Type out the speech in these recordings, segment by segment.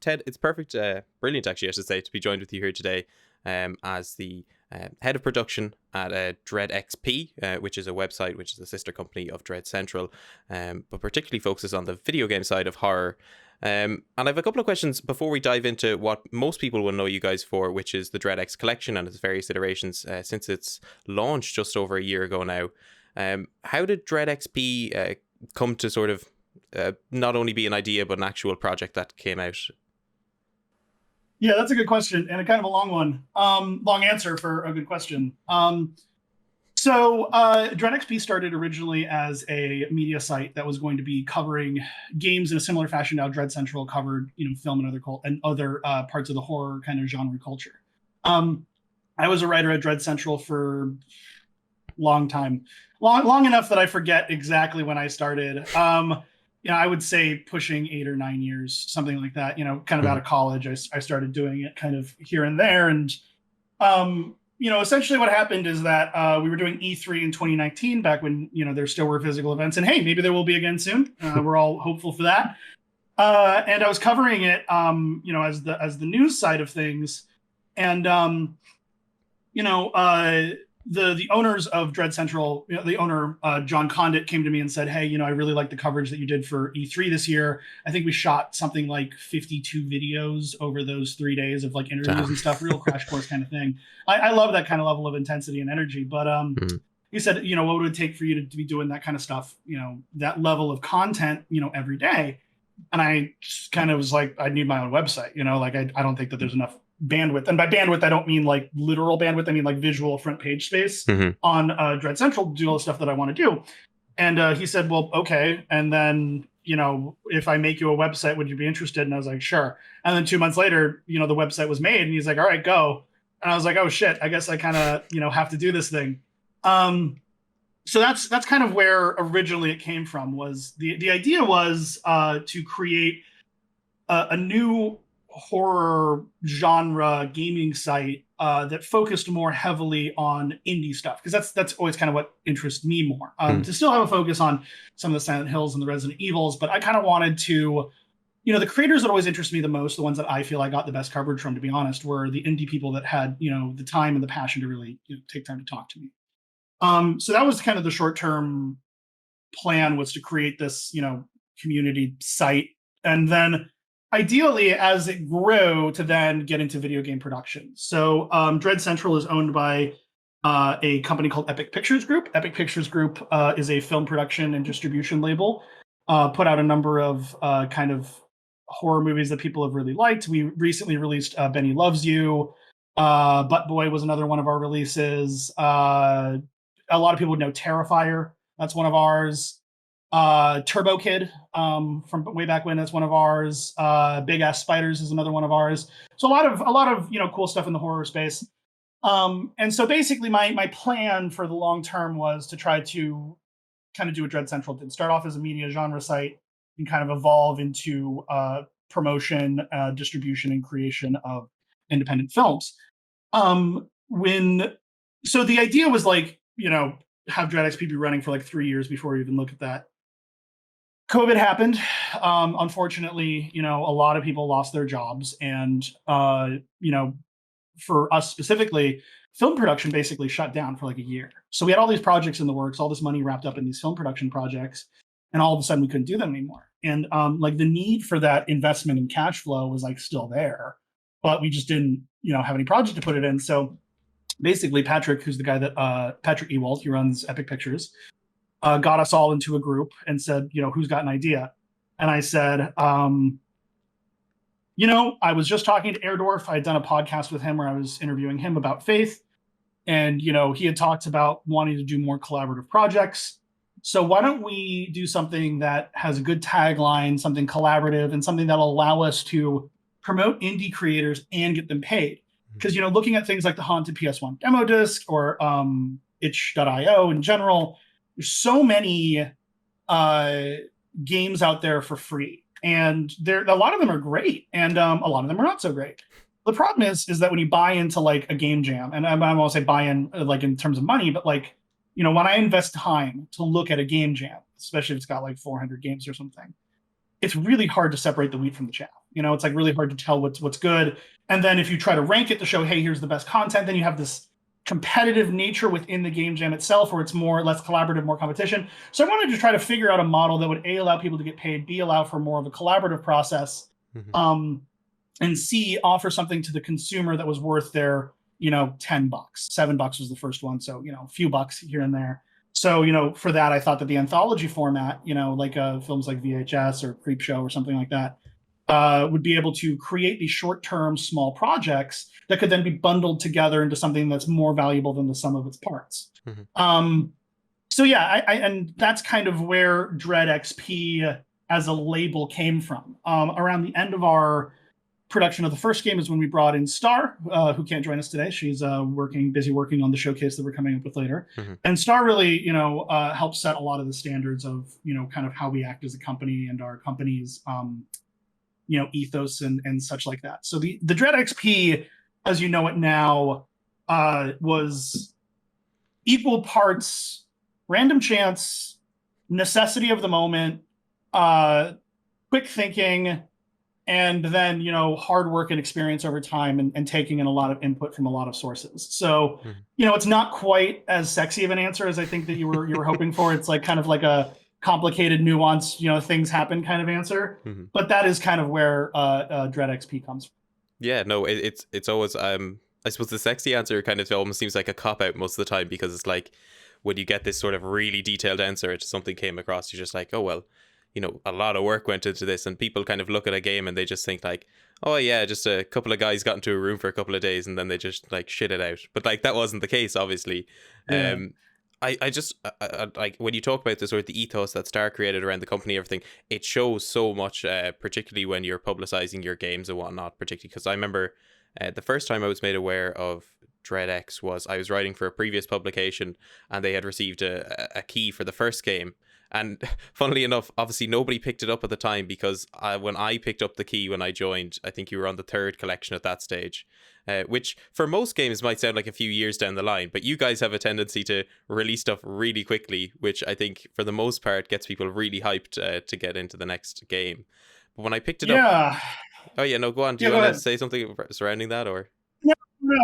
Ted, it's perfect, brilliant actually, I should say, to be joined with you here today as the head of production at Dread XP, which is a website which is a sister company of Dread Central, but particularly focuses on the video game side of horror. And I have a couple of questions before we dive into what most people will know you guys for, which is the Dread X collection and its various iterations since its launch just over a year ago now. How did Dread XP come to sort of not only be an idea, but an actual project that came out? Yeah, that's a good question, and a kind of a long one. Long answer for a good question. So Dread XP started originally as a media site that was going to be covering games in a similar fashion how Dread Central covered, film and other parts of the horror kind of genre culture. I was a writer at Dread Central for a long time, long enough that I forget exactly when I started. I would say pushing 8 or 9 years, something like that. Kind of out of college, I started doing it kind of here and there, and essentially what happened is that we were doing E3 in 2019, back when, there still were physical events, and hey, maybe there will be again soon. We're all hopeful for that. And I was covering it, as the news side of things. And, the owners of Dread Central, the owner, John Condit, came to me and said, hey, I really like the coverage that you did for E3 this year. I think we shot something like 52 videos over those 3 days of like interviews and stuff, real crash course kind of thing. I love that kind of level of intensity and energy. But he said, what would it take for you to be doing that kind of stuff, that level of content, every day? And I just kind of was like, I need my own website, I don't think that there's enough bandwidth. And by bandwidth, I don't mean like literal bandwidth. I mean like visual front page space on Dread Central to do all the stuff that I want to do. And he said, well, okay. And then, if I make you a website, would you be interested? And I was like, sure. And then 2 months later, the website was made, and he's like, all right, go. And I was like, oh shit, I guess I kind of, have to do this thing. So that's kind of where originally it came from. Was the idea was to create a new horror genre gaming site that focused more heavily on indie stuff, because that's always kind of what interests me more. To still have a focus on some of the Silent Hills and the Resident Evils, but I kind of wanted to, the creators that always interest me the most, the ones that I feel I got the best coverage from, to be honest, were the indie people that had, the time and the passion to really take time to talk to me. So that was kind of the short-term plan, was to create this, community site, and then ideally, as it grew, to then get into video game production. So Dread Central is owned by a company called Epic Pictures Group. Epic Pictures Group is a film production and distribution label. Put out a number of kind of horror movies that people have really liked. We recently released Benny Loves You. Butt Boy was another one of our releases. A lot of people would know Terrifier. That's one of ours. Turbo Kid from way back when, that's one of ours. Big Ass Spiders is another one of ours. So a lot of cool stuff in the horror space. And so basically my plan for the long term was to try to kind of do what Dread Central did. Start off as a media genre site and kind of evolve into promotion, distribution, and creation of independent films. So the idea was like, have Dread XP be running for like 3 years before we even look at that. COVID happened. Unfortunately, a lot of people lost their jobs, and for us specifically, film production basically shut down for like a year. So we had all these projects in the works, all this money wrapped up in these film production projects, and all of a sudden we couldn't do them anymore. And like the need for that investment in cash flow was like still there, but we just didn't, have any project to put it in. So basically, Patrick, who's the guy that Patrick Ewald, he runs Epic Pictures, got us all into a group and said, who's got an idea? And I said, I was just talking to Erdorf. I had done a podcast with him where I was interviewing him about Faith. And, he had talked about wanting to do more collaborative projects. So why don't we do something that has a good tagline, something collaborative, and something that'll allow us to promote indie creators and get them paid? Because, looking at things like the Haunted PS1 demo disc or itch.io in general, there's so many games out there for free, and a lot of them are great, and a lot of them are not so great. The problem is that when you buy into like a game jam, and I won't say buy in like in terms of money, but like, when I invest time to look at a game jam, especially if it's got like 400 games or something, it's really hard to separate the wheat from the chaff. It's like really hard to tell what's good. And then if you try to rank it to show, hey, here's the best content, then you have this competitive nature within the game jam itself, where it's more less collaborative, more competition. So I wanted to try to figure out a model that would A, allow people to get paid, B, allow for more of a collaborative process, and C, offer something to the consumer that was worth their, $10. $7 was the first one. So, a few bucks here and there. So, for that, I thought that the anthology format, like films like VHS or Creepshow or something like that, would be able to create these short-term small projects that could then be bundled together into something that's more valuable than the sum of its parts. So yeah, and that's kind of where Dread XP as a label came from. Around the end of our production of the first game is when we brought in Star, who can't join us today. She's busy working on the showcase that we're coming up with later. And Star really, helped set a lot of the standards of, kind of how we act as a company and our company's, ethos and such like that. So the Dread XP, as you know it now, was equal parts random chance, necessity of the moment, quick thinking, and then hard work and experience over time, and taking in a lot of input from a lot of sources. So it's not quite as sexy of an answer as I think that you were hoping for. It's like kind of like a complicated, nuanced, things happen kind of answer. But that is kind of where Dread XP comes from. Yeah, no, it's always I suppose the sexy answer kind of almost seems like a cop out most of the time, because it's like when you get this sort of really detailed answer to something came across, you're just like, oh well, a lot of work went into this, and people kind of look at a game and they just think like, oh yeah, just a couple of guys got into a room for a couple of days and then they just like shit it out. But like that wasn't the case, obviously. Yeah. I just like when you talk about the sort of the ethos that Star created around the company, everything, it shows so much, particularly when you're publicizing your games and whatnot. Particularly because I remember the first time I was made aware of Dread X was I was writing for a previous publication, and they had received a key for the first game. And funnily enough, obviously nobody picked it up at the time, because when I picked up the key when I joined, I think you were on the third collection at that stage, which for most games might sound like a few years down the line, but you guys have a tendency to release stuff really quickly, which I think for the most part gets people really hyped to get into the next game. But when I picked it up... Oh yeah, no, go on. Do you want to say something surrounding that, or... No,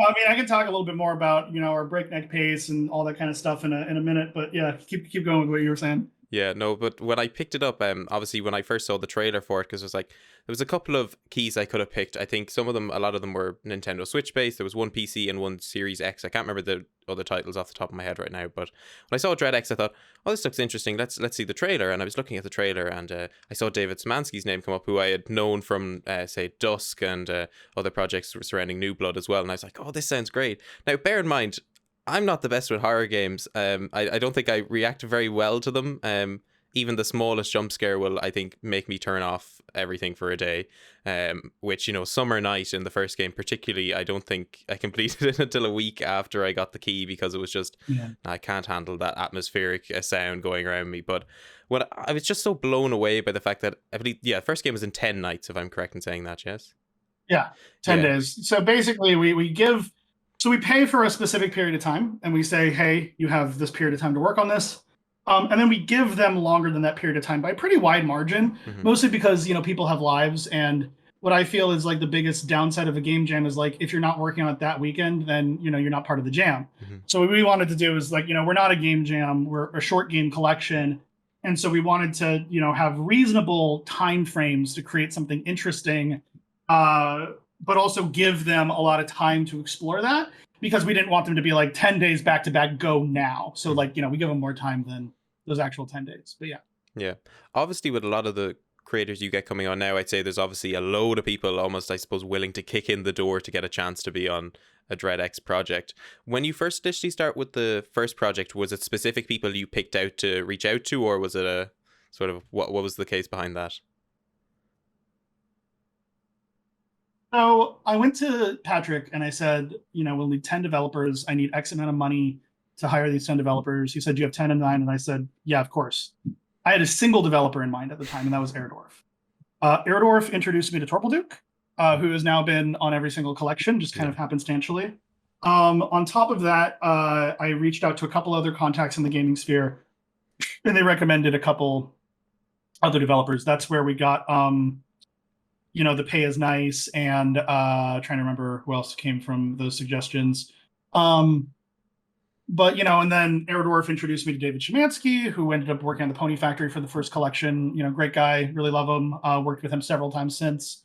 I mean, I can talk a little bit more about, our breakneck pace and all that kind of stuff in a minute, but yeah, keep going with what you were saying. Yeah, no, but when I picked it up, obviously when I first saw the trailer for it, because it was like, there was a couple of keys I could have picked. I think a lot of them were Nintendo Switch based. There was one PC and one Series X. I can't remember the other titles off the top of my head right now, but when I saw Dread X, I thought, oh, this looks interesting. Let's see the trailer. And I was looking at the trailer, and I saw David Szymanski's name come up, who I had known from, say, Dusk and other projects surrounding New Blood as well. And I was like, oh, this sounds great. Now, bear in mind, I'm not the best with horror games. I don't think I react very well to them. Even the smallest jump scare will, I think, make me turn off everything for a day. Which, Summer Night in the first game particularly, I don't think I completed it until a week after I got the key, because it was just, I can't handle that atmospheric sound going around me. But when I was just so blown away by the fact that, I believe, first game was in 10 nights, if I'm correct in saying that, yes? Yeah, 10 days. So basically we pay for a specific period of time, and we say, hey, you have this period of time to work on this. And then we give them longer than that period of time by a pretty wide margin, mostly because, people have lives. And what I feel is like the biggest downside of a game jam is like, if you're not working on it that weekend, then, you're not part of the jam. So what we wanted to do is like, we're not a game jam, we're a short game collection. And so we wanted to, have reasonable time frames to create something interesting, but also give them a lot of time to explore that, because we didn't want them to be like 10 days back to back, go now. So like, we give them more time than those actual 10 days. But yeah. Obviously, with a lot of the creators you get coming on now, I'd say there's obviously a load of people almost, I suppose, willing to kick in the door to get a chance to be on a Dread X project. When you first initially start with the first project, was it specific people you picked out to reach out to, or was it a sort of, what was the case behind that? So I went to Patrick and I said, we'll need 10 developers. I need X amount of money to hire these 10 developers. He said, do you have 10 in mind? And I said, yeah, of course. I had a single developer in mind at the time, and that was Erdorf. Erdorf introduced me to Torpelduke, who has now been on every single collection, just kind of happenstantially. On top of that, I reached out to a couple other contacts in the gaming sphere, and they recommended a couple other developers. That's where we got the pay is nice, and trying to remember who else came from those suggestions. But and then Aerodorf introduced me to David Szymanski, who ended up working on the Pony Factory for the first collection. Great guy, really love him. Worked with him several times since.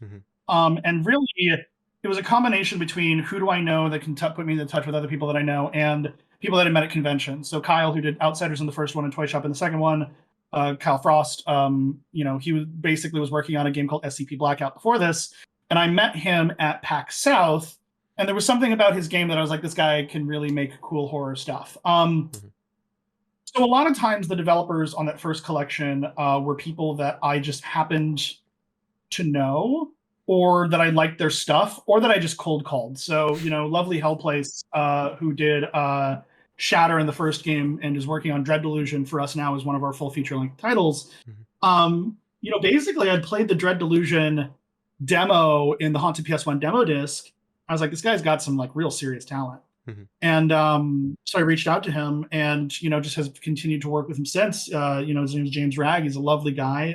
And really, it was a combination between who do I know that can put me in touch with other people that I know, and people that I met at conventions. So Kyle, who did Outsiders in the first one and Toy Shop in the second one, Kyle Frost, he was working on a game called SCP Blackout before this, and I met him at PAX South. And there was something about his game that I was like, this guy can really make cool horror stuff. So a lot of times the developers on that first collection were people that I just happened to know, or that I liked their stuff, or that I just cold called. So, lovely Hellplace, who did Shatter in the first game and is working on Dread Delusion for us now as one of our full feature-length titles. Basically I'd played the Dread Delusion demo in the Haunted PS1 demo disc. I was like, this guy's got some like real serious talent. And so I reached out to him, and just has continued to work with him since. His name is James Ragg. He's a lovely guy.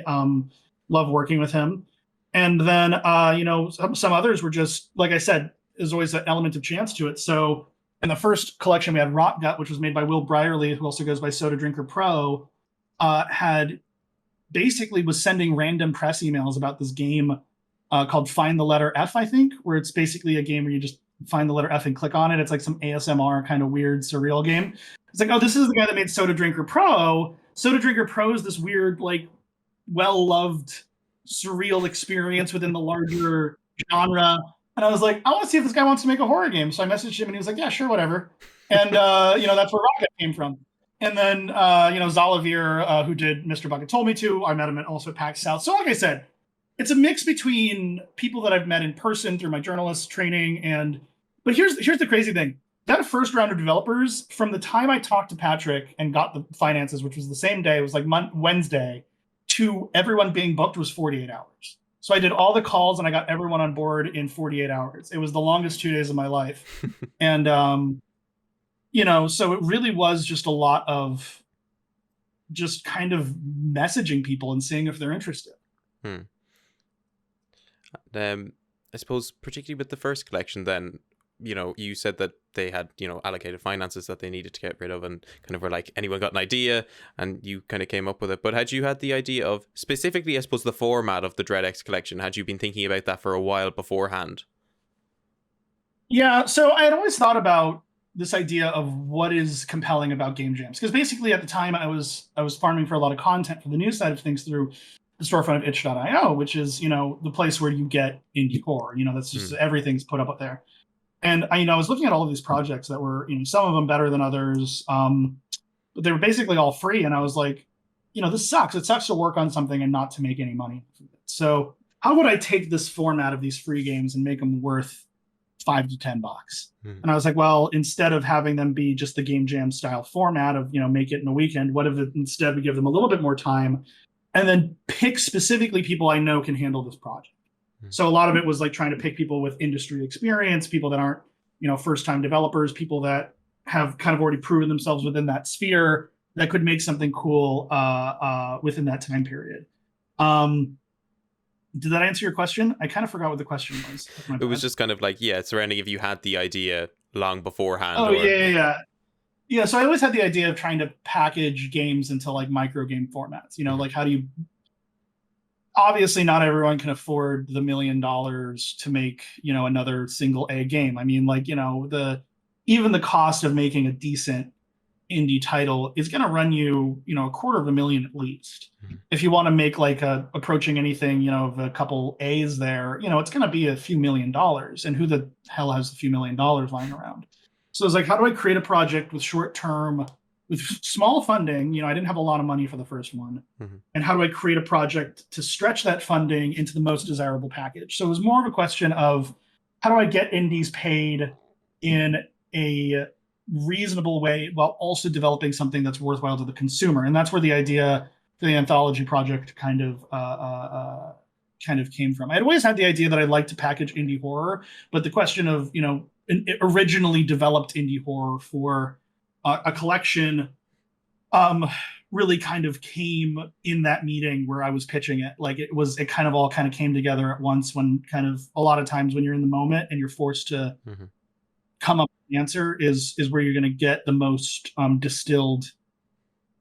Love working with him. And then some others were just, like I said, there's always an element of chance to it. So in the first collection, we had Rot Gut, which was made by Will Brierly, who also goes by Soda Drinker Pro. Was sending random press emails about this game called Find the Letter F, I think, where it's basically a game where you just find the letter F and click on it. It's like some ASMR kind of weird, surreal game. It's like, oh, this is the guy that made Soda Drinker Pro. Soda Drinker Pro is this weird, like, well-loved, surreal experience within the larger genre. And I was like, I want to see if this guy wants to make a horror game. So I messaged him, and he was like, yeah, sure, whatever. And, that's where Rocket came from. And then, Zolavir, who did Mr. Bucket Told Me To, I met him also at PAX South. So like I said, it's a mix between people that I've met in person through my journalist training, but here's the crazy thing. That first round of developers, from the time I talked to Patrick and got the finances, which was the same day, it was like Wednesday, to everyone being booked was 48 hours. So I did all the calls and I got everyone on board in 48 hours. It was the longest 2 days of my life. And, so it really was just a lot of just kind of messaging people and seeing if they're interested. I suppose particularly with the first collection, then you said that they had allocated finances that they needed to get rid of, and kind of were like, anyone got an idea and you kind of came up with it. But had you had the idea of specifically, I suppose, the format of the Dread X collection? Had you been thinking about that for a while beforehand? Yeah, so I had always thought about this idea of what is compelling about game jams, because basically at the time I was farming for a lot of content for the news side of things through the storefront of itch.io, which is, the place where you get indie horror. That's just everything's put up there. And I was looking at all of these projects that were, some of them better than others, but they were basically all free. And I was like, this sucks. It sucks to work on something and not to make any money. So how would I take this format of these free games and make them worth $5 to $10? And I was like, well, instead of having them be just the game jam style format of, make it in a weekend, what if instead we give them a little bit more time and then pick specifically people I know can handle this project? So a lot of it was like trying to pick people with industry experience, people that aren't, first-time developers, people that have kind of already proven themselves within that sphere that could make something cool within that time period. Did that answer your question? I kind of forgot what the question was. It was just kind of like, surrounding if you had the idea long beforehand. Oh, yeah. So I always had the idea of trying to package games into like micro game formats. Like how do you? Obviously, not everyone can afford the $1 million to make another single A game. I mean, like even the cost of making a decent indie title is going to run you $250,000 at least. If you want to make like approaching anything of a couple A's there, it's going to be a few $1 million. And who the hell has a few $1 million lying around? So it's like, how do I create a project with with small funding? I didn't have a lot of money for the first one. And how do I create a project to stretch that funding into the most desirable package? So it was more of a question of how do I get indies paid in a reasonable way while also developing something that's worthwhile to the consumer? And that's where the idea for the anthology project kind of came from. I'd always had the idea that I'd like to package indie horror, but the question of, originally developed indie horror for a collection um, really kind of came in that meeting where I was pitching it. Like it kind of all kind of came together at once when kind of a lot of times when you're in the moment and you're forced to Mm-hmm. come up with an answer is where you're going to get the most distilled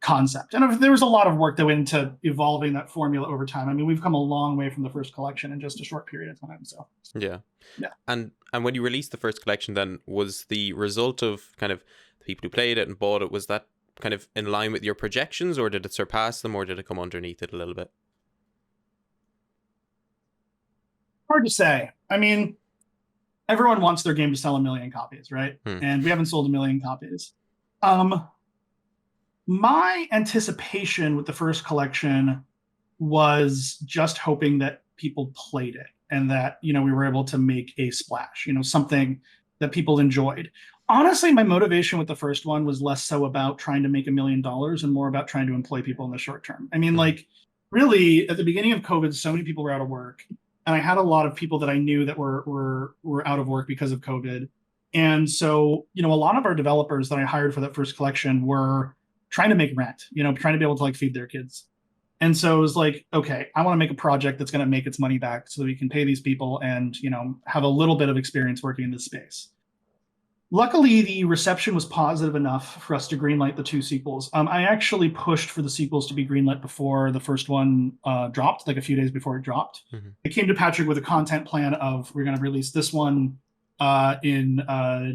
concept. And there was a lot of work that went into evolving that formula over time. I mean, we've come a long way from the first collection in just a short period of time. So Yeah. yeah. And when you released the first collection, then was the result of kind of the people who played it and bought it, was that kind of in line with your projections, or did it surpass them, or did it come underneath it a little bit? Hard to say. I mean, everyone wants their game to sell 1 million copies, right? Hmm. And we haven't sold 1 million copies. My anticipation with the first collection was just hoping that people played it and that, we were able to make a splash, something that people enjoyed. Honestly, my motivation with the first one was less so about trying to make $1 million and more about trying to employ people in the short term. I mean, Hmm. like, really, at the beginning of COVID, so many people were out of work, and I had a lot of people that I knew that were out of work because of COVID. And so, a lot of our developers that I hired for that first collection were trying to make rent, trying to be able to like feed their kids. And so it was like, okay, I want to make a project that's going to make its money back so that we can pay these people and, have a little bit of experience working in this space. Luckily, the reception was positive enough for us to greenlight the 2 sequels. I actually pushed for the sequels to be greenlit before the first one dropped, like a few days before it dropped. Hmm. I came to Patrick with a content plan of we're going to release this one in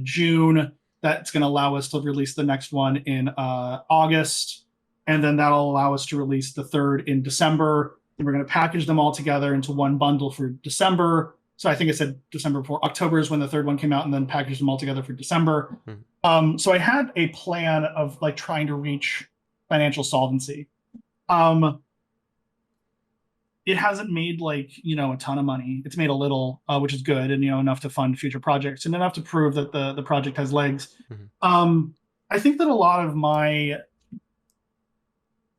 June. That's going to allow us to release the next one in August. And then that'll allow us to release the third in December. And we're going to package them all together into one bundle for December. So I think I said December before. October is when the third one came out, and then packaged them all together for December. So I had a plan of like trying to reach financial solvency. It hasn't made like a ton of money. It's made a little, which is good, and enough to fund future projects and enough to prove that the project has legs. I think that a lot of my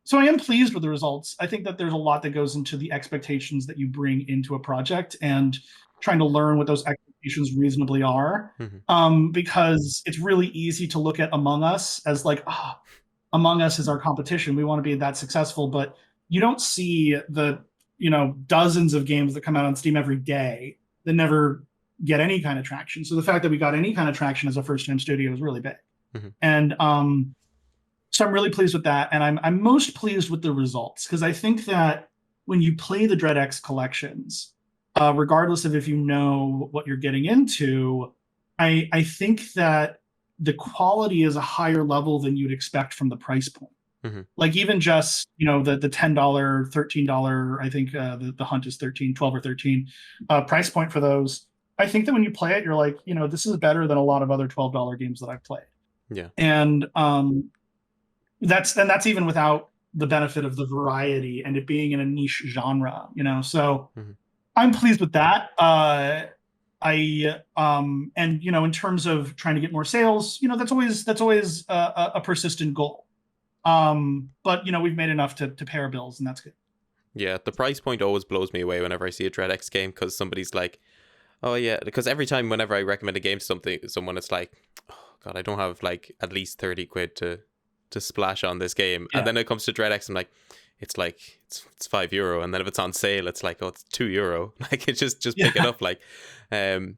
so I am pleased with the results. I think that there's a lot that goes into the expectations that you bring into a project and trying to learn what those expectations reasonably are. Because it's really easy to look at Among Us as like, Among Us is our competition. We want to be that successful, but you don't see the, dozens of games that come out on Steam every day that never get any kind of traction. So the fact that we got any kind of traction as a first-time studio is really big. And so I'm really pleased with that, and I'm most pleased with the results because I think that when you play the Dread X collections, regardless of if you know what you're getting into, I think that the quality is a higher level than you'd expect from the price point. Like even just the $10, $13, I think the Hunt is 13, 12 or 13 price point for those. I think that when you play it, you're like, this is better than a lot of other $12 games that I've played. Yeah. And that's even without the benefit of the variety and it being in a niche genre, so I'm pleased with that. And in terms of trying to get more sales, that's always a persistent goal. But we've made enough to pay our bills, and that's good. Yeah, the price point always blows me away whenever I see a Dread X game, because somebody's like, oh yeah, because every time whenever I recommend a game to someone, it's like, oh god, I don't have like at least 30 quid to splash on this game. Yeah. And then it comes to Dread X, I'm like, it's €5, and then if it's on sale, it's like, oh, it's €2. Like, it's just pick it up, like. And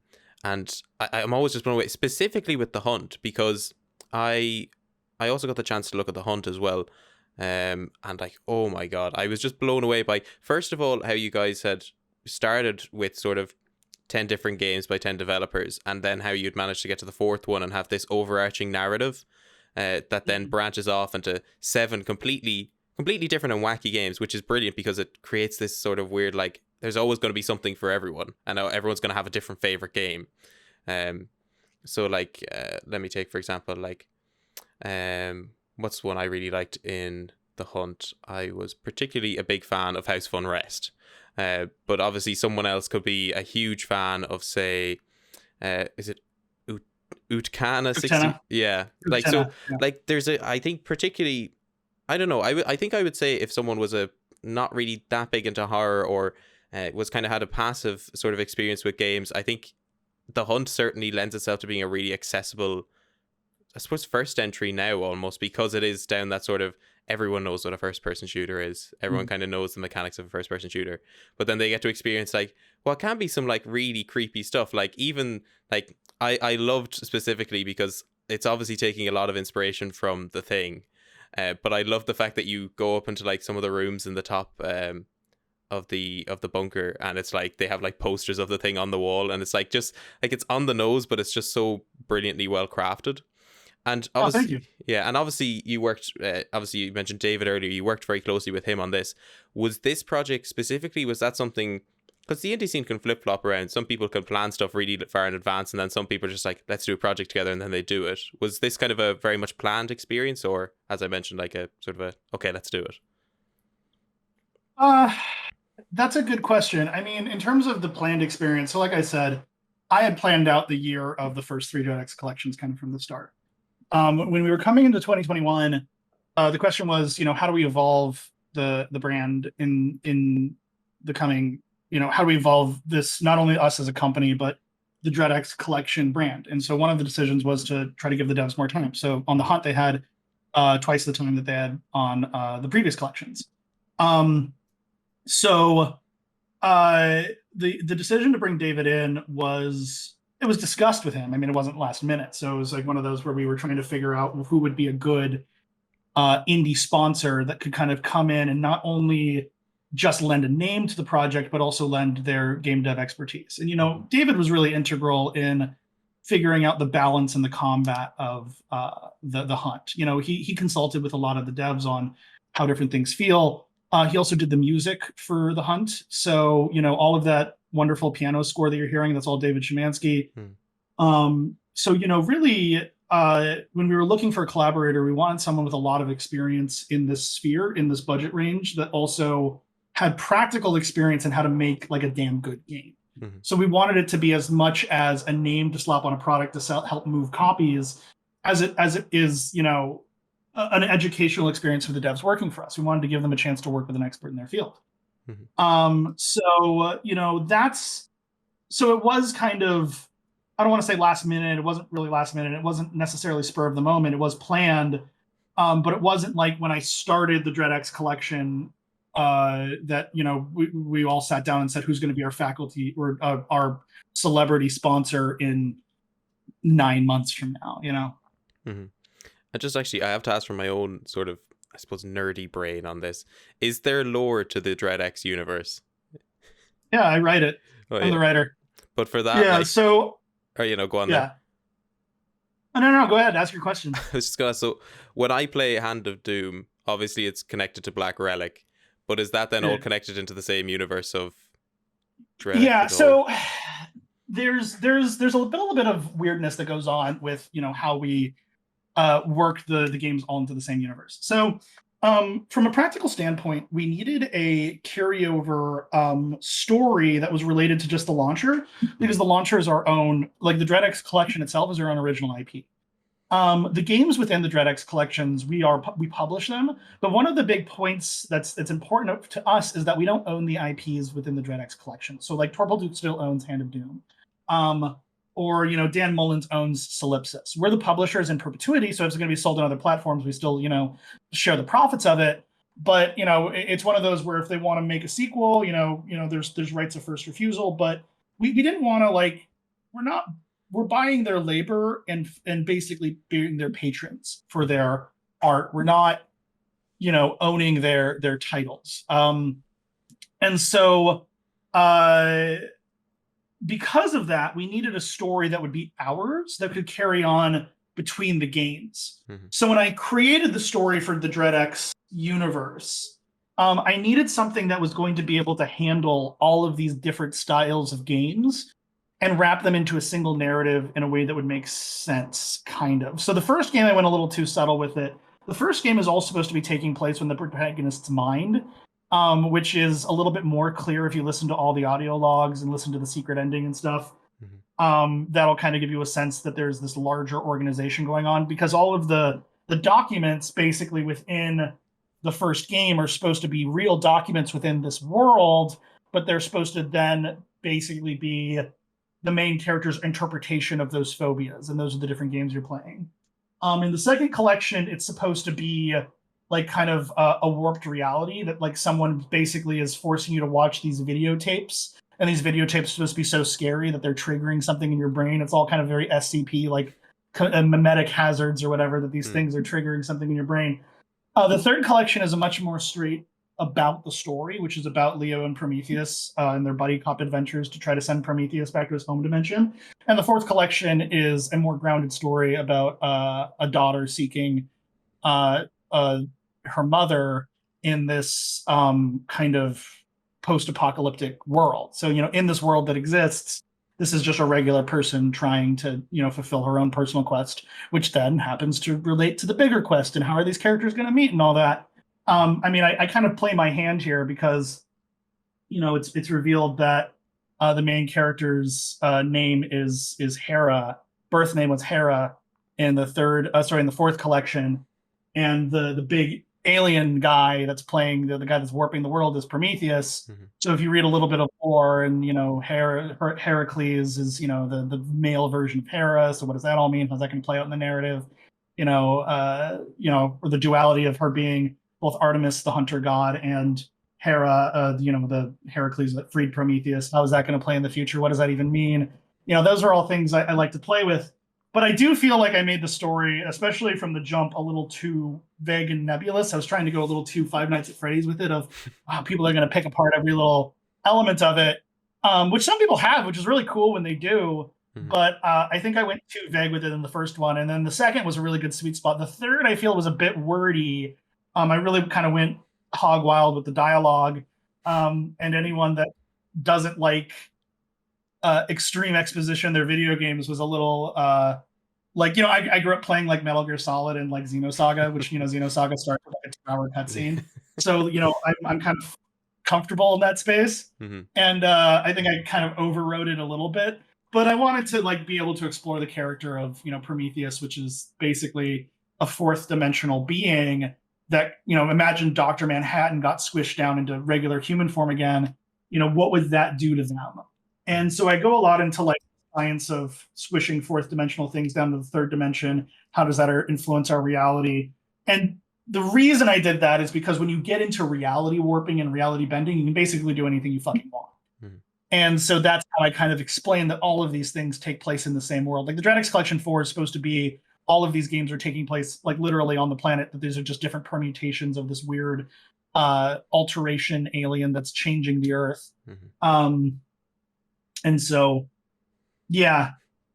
I'm always just blown away, specifically with the Hunt, because I also got the chance to look at the Hunt as well. And like, oh my god, I was just blown away by, first of all, how you guys had started with sort of 10 different games by 10 developers, and then how you'd managed to get to the fourth one and have this overarching narrative that then branches off into 7 completely different and wacky games, which is brilliant because it creates this sort of weird, like, there's always going to be something for everyone, and everyone's going to have a different favorite game. So like, let me take for example, like, what's one I really liked in the Hunt? I was particularly a big fan of House Fun Rest, but obviously someone else could be a huge fan of, say, is it Utkana 60? Yeah, like, so like there's I think particularly, I don't know, I think I would say if someone was not really that big into horror, or was kind of had a passive sort of experience with games, I think the Hunt certainly lends itself to being a really accessible I suppose first entry now almost, because it is down that sort of, everyone knows what a first person shooter is. Everyone kind of knows the mechanics of a first person shooter. But then they get to experience like what can be some like really creepy stuff. Like even like I loved specifically because it's obviously taking a lot of inspiration from The Thing. But I love the fact that you go up into like some of the rooms in the top of the bunker, and it's like they have like posters of The Thing on the wall, and it's like just like it's on the nose, but it's just so brilliantly well crafted. And Oh, thank obviously, you. yeah, and obviously you worked. Obviously, you mentioned David earlier. You worked very closely with him on this. Was this project specifically? Was that something? Because the indie scene can flip flop around. Some people can plan stuff really far in advance, and then some people are just like, let's do a project together, and then they do it. Was this kind of a very much planned experience, or as I mentioned, like a sort of a okay, let's do it? Uh, that's a good question. I mean, in terms of the planned experience, so like I said, I had planned out the year of the first three Dread X collections kind of from the start. When we were coming into 2021, the question was, how do we evolve the brand in the coming, how do we evolve this, not only us as a company, but the Dread X collection brand? And so one of the decisions was to try to give the devs more time. So on the Hunt, they had twice the time that they had on the previous collections. So the decision to bring David in was, it was discussed with him. I mean, it wasn't last minute. So it was like one of those where we were trying to figure out who would be a good indie sponsor that could kind of come in and not only just lend a name to the project, but also lend their game dev expertise. And, David was really integral in figuring out the balance and the combat of the Hunt. He consulted with a lot of the devs on how different things feel. He also did the music for the Hunt. So, all of that wonderful piano score that you're hearing, that's all David Szymanski. So, really, when we were looking for a collaborator, we wanted someone with a lot of experience in this sphere, in this budget range, that also had practical experience in how to make like a damn good game. So we wanted it to be as much as a name to slap on a product to help move copies as it is, an educational experience for the devs working for us. We wanted to give them a chance to work with an expert in their field. So it was kind of, I don't want to say last minute. It wasn't really last minute. It wasn't necessarily spur of the moment. It was planned. But it wasn't like when I started the Dread X collection that, we all sat down and said, who's going to be our faculty or our celebrity sponsor in 9 months from now. And just actually, I have to ask from my own sort of, I suppose, nerdy brain on this. Is there lore to the Dread X universe? Yeah, I write it. I'm the writer. But for that, yeah, so... Or, go on yeah. There. No, go ahead. Ask your question. I was just going to, so when I play Hand of Doom, obviously it's connected to Black Relic, but is that then all connected into the same universe of Dread? Yeah, so there's a little bit of weirdness that goes on with, how we work the games all into the same universe. So from a practical standpoint, we needed a carryover story that was related to just the launcher, because the launcher is our own, like the Dread X collection itself is our own original IP. The games within the Dread X collections, we publish them, but one of the big points that's important to us is that we don't own the IPs within the Dread X collection. So like Torpal still owns Hand of Doom. Or, Dan Mullins owns Solipsis. We're the publishers in perpetuity, so if it's going to be sold on other platforms, we still, share the profits of it. But, it's one of those where if they want to make a sequel, there's rights of first refusal. But we didn't want to, we're buying their labor and basically being their patrons for their art. We're not, owning their titles. And so, because of that, we needed a story that would be ours, that could carry on between the games. So when I created the story for the Dread X universe, I needed something that was going to be able to handle all of these different styles of games and wrap them into a single narrative in a way that would make sense, kind of. So the first game, I went a little too subtle with it. The first game is all supposed to be taking place in the protagonist's mind, which is a little bit more clear if you listen to all the audio logs and listen to the secret ending and stuff. That'll kind of give you a sense that there's this larger organization going on, because all of the documents basically within the first game are supposed to be real documents within this world, but they're supposed to then basically be the main character's interpretation of those phobias, and those are the different games you're playing. In the second collection, it's supposed to be like kind of a warped reality that like someone basically is forcing you to watch these videotapes, and these videotapes are supposed to be so scary that they're triggering something in your brain. It's all kind of very SCP, like mimetic hazards or whatever, that these Mm. things are triggering something in your brain. The third collection is a much more straight about the story, which is about Leo and Prometheus and their buddy cop adventures to try to send Prometheus back to his home dimension. And the fourth collection is a more grounded story about a daughter seeking uh, uh, her mother in this kind of post-apocalyptic world. So, in this world that exists, this is just a regular person trying to, fulfill her own personal quest, which then happens to relate to the bigger quest and how are these characters going to meet and all that. I kind of play my hand here because, it's revealed that the main character's name is Hera. Birth name was Hera in the fourth collection, and the big alien guy that's playing the guy that's warping the world is Prometheus. Mm-hmm. So if you read a little bit of lore, and Heracles is the male version of Hera. So what does that all mean? How's that going to play out in the narrative? Or the duality of her being both Artemis, the hunter god, and Hera, the Heracles that freed Prometheus. How is that going to play in the future? What does that even mean? Those are all things I like to play with. But I do feel like I made the story, especially from the jump, a little too vague and nebulous. I was trying to go a little too Five Nights at Freddy's with it, of wow, people are going to pick apart every little element of it, which some people have, which is really cool when they do. Mm-hmm. But I think I went too vague with it in the first one. And then the second was a really good sweet spot. The third, I feel, was a bit wordy. I really kind of went hog wild with the dialogue. And anyone that doesn't like extreme exposition, their video games, was a little I grew up playing like Metal Gear Solid and like Xenosaga, which Xenosaga starts with like a 2-hour cutscene. So I'm kind of comfortable in that space, Mm-hmm. and I think I kind of overrode it a little bit. But I wanted to like be able to explore the character of Prometheus, which is basically a fourth dimensional being that imagine Dr. Manhattan got squished down into regular human form again. What would that do to them? And so I go a lot into like science of squishing fourth dimensional things down to the third dimension. How does that influence our reality? And the reason I did that is because when you get into reality warping and reality bending, you can basically do anything you fucking want. Mm-hmm. And so that's how I kind of explain that all of these things take place in the same world. Like the Dread X Collection 4 is supposed to be all of these games are taking place like literally on the planet, that these are just different permutations of this weird alteration alien that's changing the Earth. Mm-hmm. And so, yeah,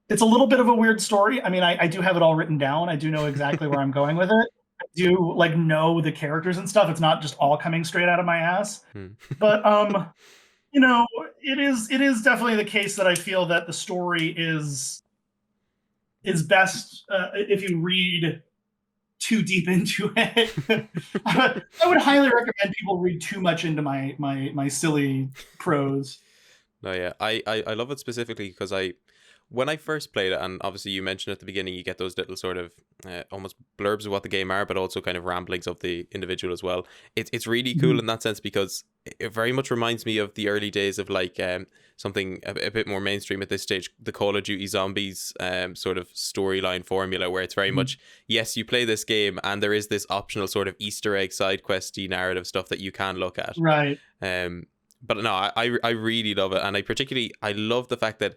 it's a little bit of a weird story. I mean, I do have it all written down. I do know exactly where I'm going with it. I do like know the characters and stuff. It's not just all coming straight out of my ass. But it is definitely the case that I feel that the story is best if you read too deep into it. I would highly recommend people read too much into my silly prose. No, yeah, I love it specifically because when I first played it, and obviously you mentioned at the beginning, you get those little sort of almost blurbs of what the game are, but also kind of ramblings of the individual as well. It's really cool in that sense, because it very much reminds me of the early days of like something a bit more mainstream at this stage, the Call of Duty Zombies sort of storyline formula, where it's very much, yes, you play this game and there is this optional sort of Easter egg side questy narrative stuff that you can look at. Right. But no, I really love it, and I love the fact that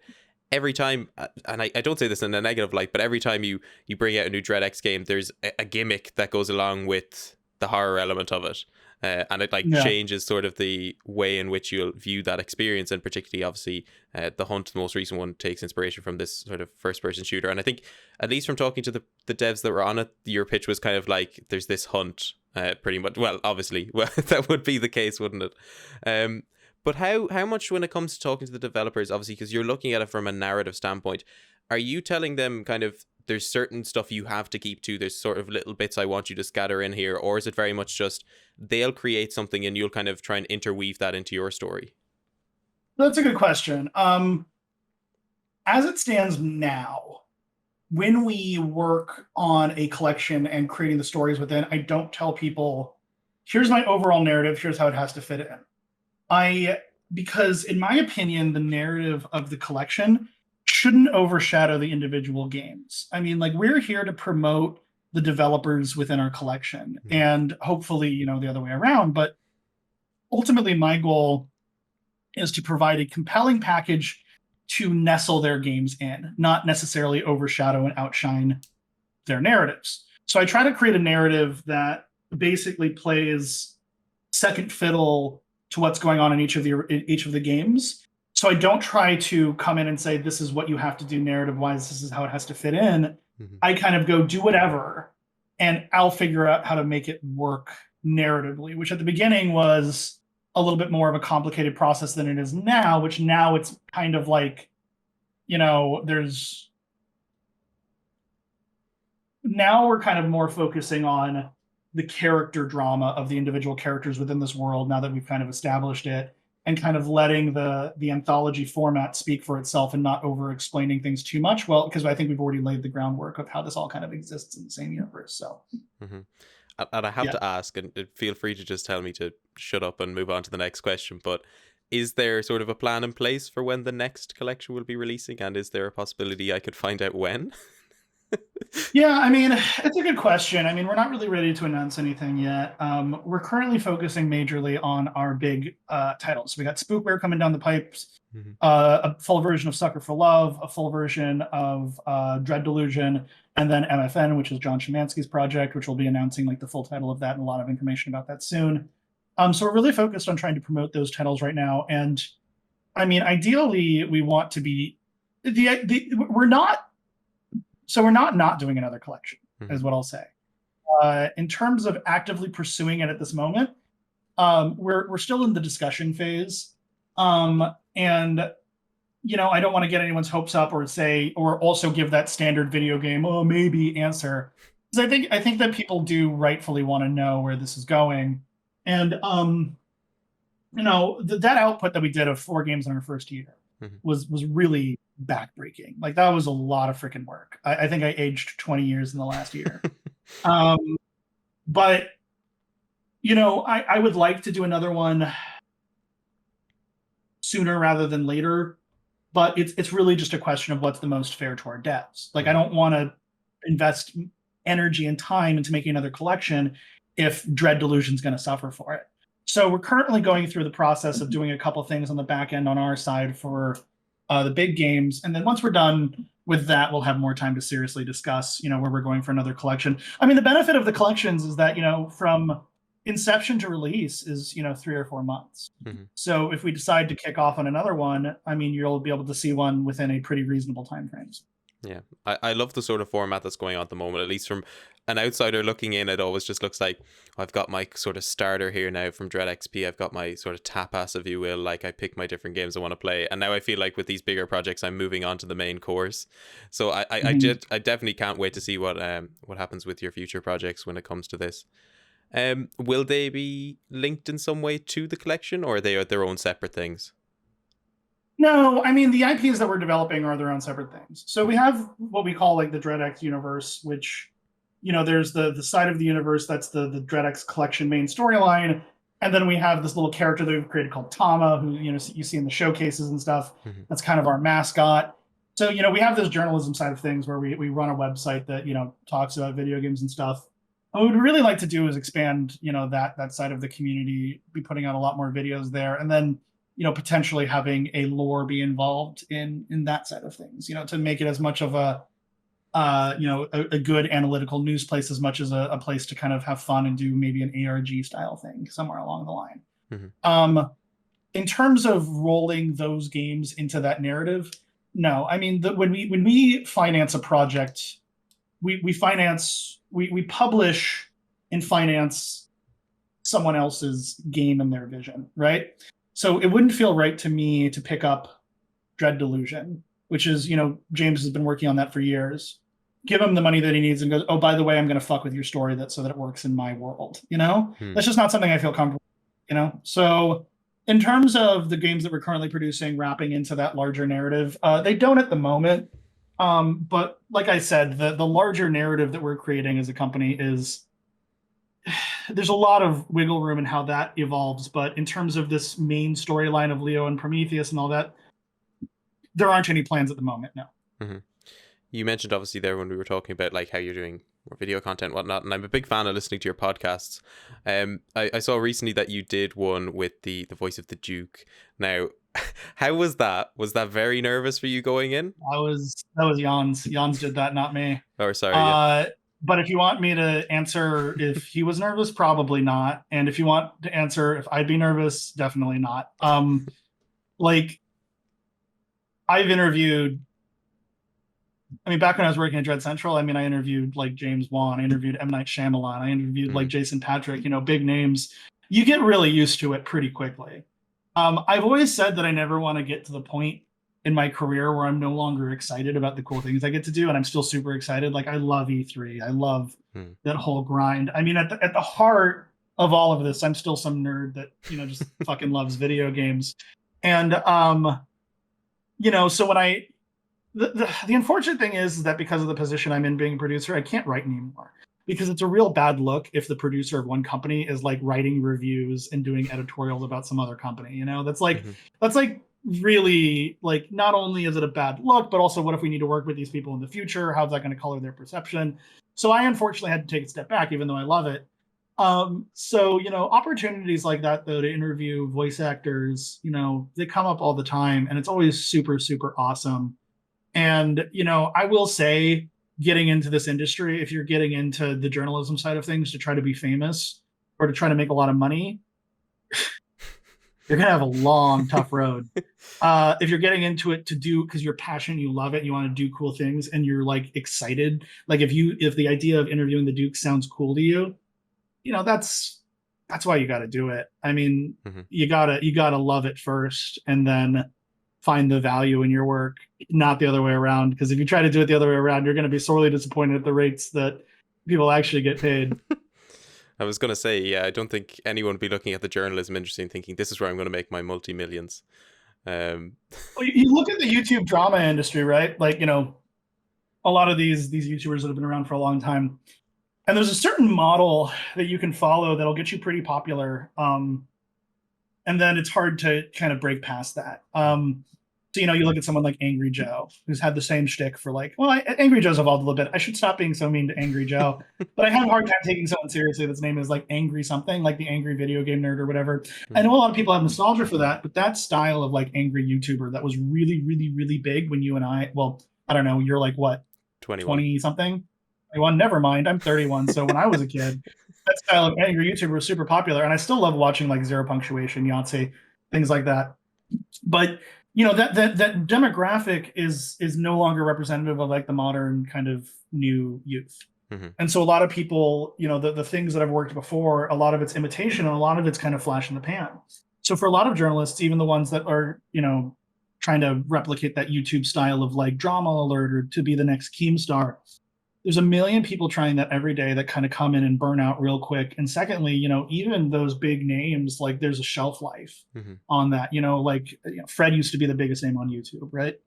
every time, and I don't say this in a negative light, but every time you bring out a new Dread X game, there's a gimmick that goes along with the horror element of it, and it changes sort of the way in which you'll view that experience. And particularly, obviously, The Hunt, the most recent one, takes inspiration from this sort of first-person shooter. And I think, at least from talking to the devs that were on it, your pitch was kind of like, there's this hunt, pretty much. Well, obviously, that would be the case, wouldn't it? But how much, when it comes to talking to the developers, obviously, because you're looking at it from a narrative standpoint, are you telling them kind of there's certain stuff you have to keep to, there's sort of little bits I want you to scatter in here, or is it very much just they'll create something and you'll kind of try and interweave that into your story? That's a good question. As it stands now, when we work on a collection and creating the stories within, I don't tell people, here's my overall narrative, here's how it has to fit in. Because in my opinion, the narrative of the collection shouldn't overshadow the individual games. I mean, like, we're here to promote the developers within our collection, and hopefully, the other way around. But ultimately, my goal is to provide a compelling package to nestle their games in, not necessarily overshadow and outshine their narratives. So I try to create a narrative that basically plays second fiddle to what's going on in each of the games. So I don't try to come in and say, this is what you have to do narrative wise, this is how it has to fit in. I kind of go, do whatever, and I'll figure out how to make it work narratively, which at the beginning was a little bit more of a complicated process than it is now, which now it's kind of like, now we're kind of more focusing on the character drama of the individual characters within this world, now that we've kind of established it, and kind of letting the anthology format speak for itself and not over explaining things too much. Well, because I think we've already laid the groundwork of how this all kind of exists in the same universe. So And I have to ask, and feel free to just tell me to shut up and move on to the next question, but is there sort of a plan in place for when the next collection will be releasing? And is there a possibility I could find out when? Yeah, I mean, it's a good question. I mean, we're not really ready to announce anything yet. We're currently focusing majorly on our big titles. We got Spookware coming down the pipes, a full version of Sucker for Love, a full version of Dread Delusion, and then MFN, which is John Szymanski's project, which we'll be announcing like the full title of that and a lot of information about that soon. So we're really focused on trying to promote those titles right now. And I mean, ideally, we want to be we're not doing another collection, is what I'll say. In terms of actively pursuing it at this moment, we're still in the discussion phase. And I don't want to get anyone's hopes up or also give that standard video game, oh, maybe answer. Because I think that people do rightfully want to know where this is going. And that output that we did of 4 games in our first year was really backbreaking. Like, that was a lot of freaking work. I think I aged 20 years in the last year. But I would like to do another one sooner rather than later, but it's really just a question of what's the most fair to our devs. Like, I don't want to invest energy and time into making another collection if Dread Delusion's going to suffer for it. So we're currently going through the process of doing a couple things on the back end on our side for the big games. And then once we're done with that, we'll have more time to seriously discuss, where we're going for another collection. I mean, the benefit of the collections is that, from inception to release is, 3 or 4 months. So if we decide to kick off on another one, I mean, you'll be able to see one within a pretty reasonable time frames. Yeah, I love the sort of format that's going on at the moment. At least from an outsider looking in, it always just looks like I've got my sort of starter here now from Dread XP. I've got my sort of tapas, if you will. Like, I pick my different games I want to play, and now I feel like with these bigger projects, I'm moving on to the main course. So I definitely can't wait to see what happens with your future projects when it comes to this. Will they be linked in some way to the collection, or are they their own separate things? No, I mean, the IPs that we're developing are their own separate things. So we have what we call like the DreadX universe, which, there's the side of the universe that's the DreadX collection main storyline. And then we have this little character that we've created called Tama, who, you see in the showcases and stuff. That's kind of our mascot. So, we have this journalism side of things where we run a website that, talks about video games and stuff. And what we'd really like to do is expand, that side of the community, be putting out a lot more videos there. And then, potentially having a lore be involved in that side of things, to make it as much of a good analytical news place as much as a place to kind of have fun and do maybe an ARG style thing somewhere along the line. In terms of rolling those games into that narrative, no. I mean, when we finance a project, we publish and finance someone else's game and their vision, right? So it wouldn't feel right to me to pick up Dread Delusion, which is, James has been working on that for years. Give him the money that he needs and goes, oh, by the way, I'm going to fuck with your story so that it works in my world, That's just not something I feel comfortable with, So in terms of the games that we're currently producing, wrapping into that larger narrative, they don't at the moment. But like I said, the larger narrative that we're creating as a company there's a lot of wiggle room in how that evolves. But in terms of this main storyline of Leo and Prometheus and all that, there aren't any plans at the moment. No. Mm-hmm. You mentioned obviously there when we were talking about like how you're doing more video content and whatnot, and I'm a big fan of listening to your podcasts. I saw recently that you did one with the voice of the Duke. Now, how was that? Was that very nervous for you going in? That was Jan's. Jan's did that, not me. Or sorry, yeah. But if you want me to answer if he was nervous, probably not. And if you want to answer if I'd be nervous, definitely not. Like I've interviewed, I mean, back when I was working at Dread Central, I mean, I interviewed like James Wan, I interviewed M. Night Shyamalan, I interviewed like Jason Patrick, you know, big names. You get really used to it pretty quickly. I've always said that I never want to get to the point in my career where I'm no longer excited about the cool things I get to do, and I'm still super excited. Like I love E3, I love that whole grind. I mean, at the heart of all of this, I'm still some nerd that, you know, just fucking loves video games. And you know, so when the unfortunate thing is that because of the position I'm in being a producer, I can't write anymore, because it's a real bad look if the producer of one company is like writing reviews and doing editorials about some other company. You know, that's like really, like, not only is it a bad look, but also what if we need to work with these people in the future? How's that going to color their perception? So I unfortunately had to take a step back, even though I love it. So, you know, opportunities like that, though, to interview voice actors, you know, they come up all the time, and it's always super, super awesome. And, you know, I will say, getting into this industry, if you're getting into the journalism side of things to try to be famous or to try to make a lot of money, you're going to have a long, tough road. If you're getting into it to do, because you're passionate, you love it, you want to do cool things, and you're like excited, like if the idea of interviewing the Duke sounds cool to you, you know, that's why you got to do it. I mean, you gotta love it first, and then find the value in your work, not the other way around. Because if you try to do it the other way around, you're going to be sorely disappointed at the rates that people actually get paid. I was going to say, yeah, I don't think anyone would be looking at the journalism industry and thinking, this is where I'm going to make my multi-millions. Well, you look at the YouTube drama industry, right? Like, you know, a lot of these YouTubers that have been around for a long time, and there's a certain model that you can follow that'll get you pretty popular. And then it's hard to kind of break past that. So, you know, you look at someone like Angry Joe, who's had the same shtick for like, well, Angry Joe's evolved a little bit. I should stop being so mean to Angry Joe, but I have a hard time taking someone seriously that's name is like Angry something, like the Angry Video Game Nerd or whatever. I know a lot of people have nostalgia for that, but that style of like angry YouTuber that was really, really, really big when you and I don't know, you're like what, 20 something? 21, never mind. I'm 31. So when I was a kid, that style of angry YouTuber was super popular, and I still love watching like Zero Punctuation, Yahtzee, things like that. But you know, that demographic is no longer representative of like the modern kind of new youth. And so a lot of people, you know, the things that I've worked before, a lot of it's imitation and a lot of it's kind of flash in the pan. So for a lot of journalists, even the ones that are, you know, trying to replicate that YouTube style of like drama alert or to be the next Keemstar, there's a million people trying that every day that kind of come in and burn out real quick. And secondly, you know, even those big names, like there's a shelf life on that, you know, like, you know, Fred used to be the biggest name on YouTube, right?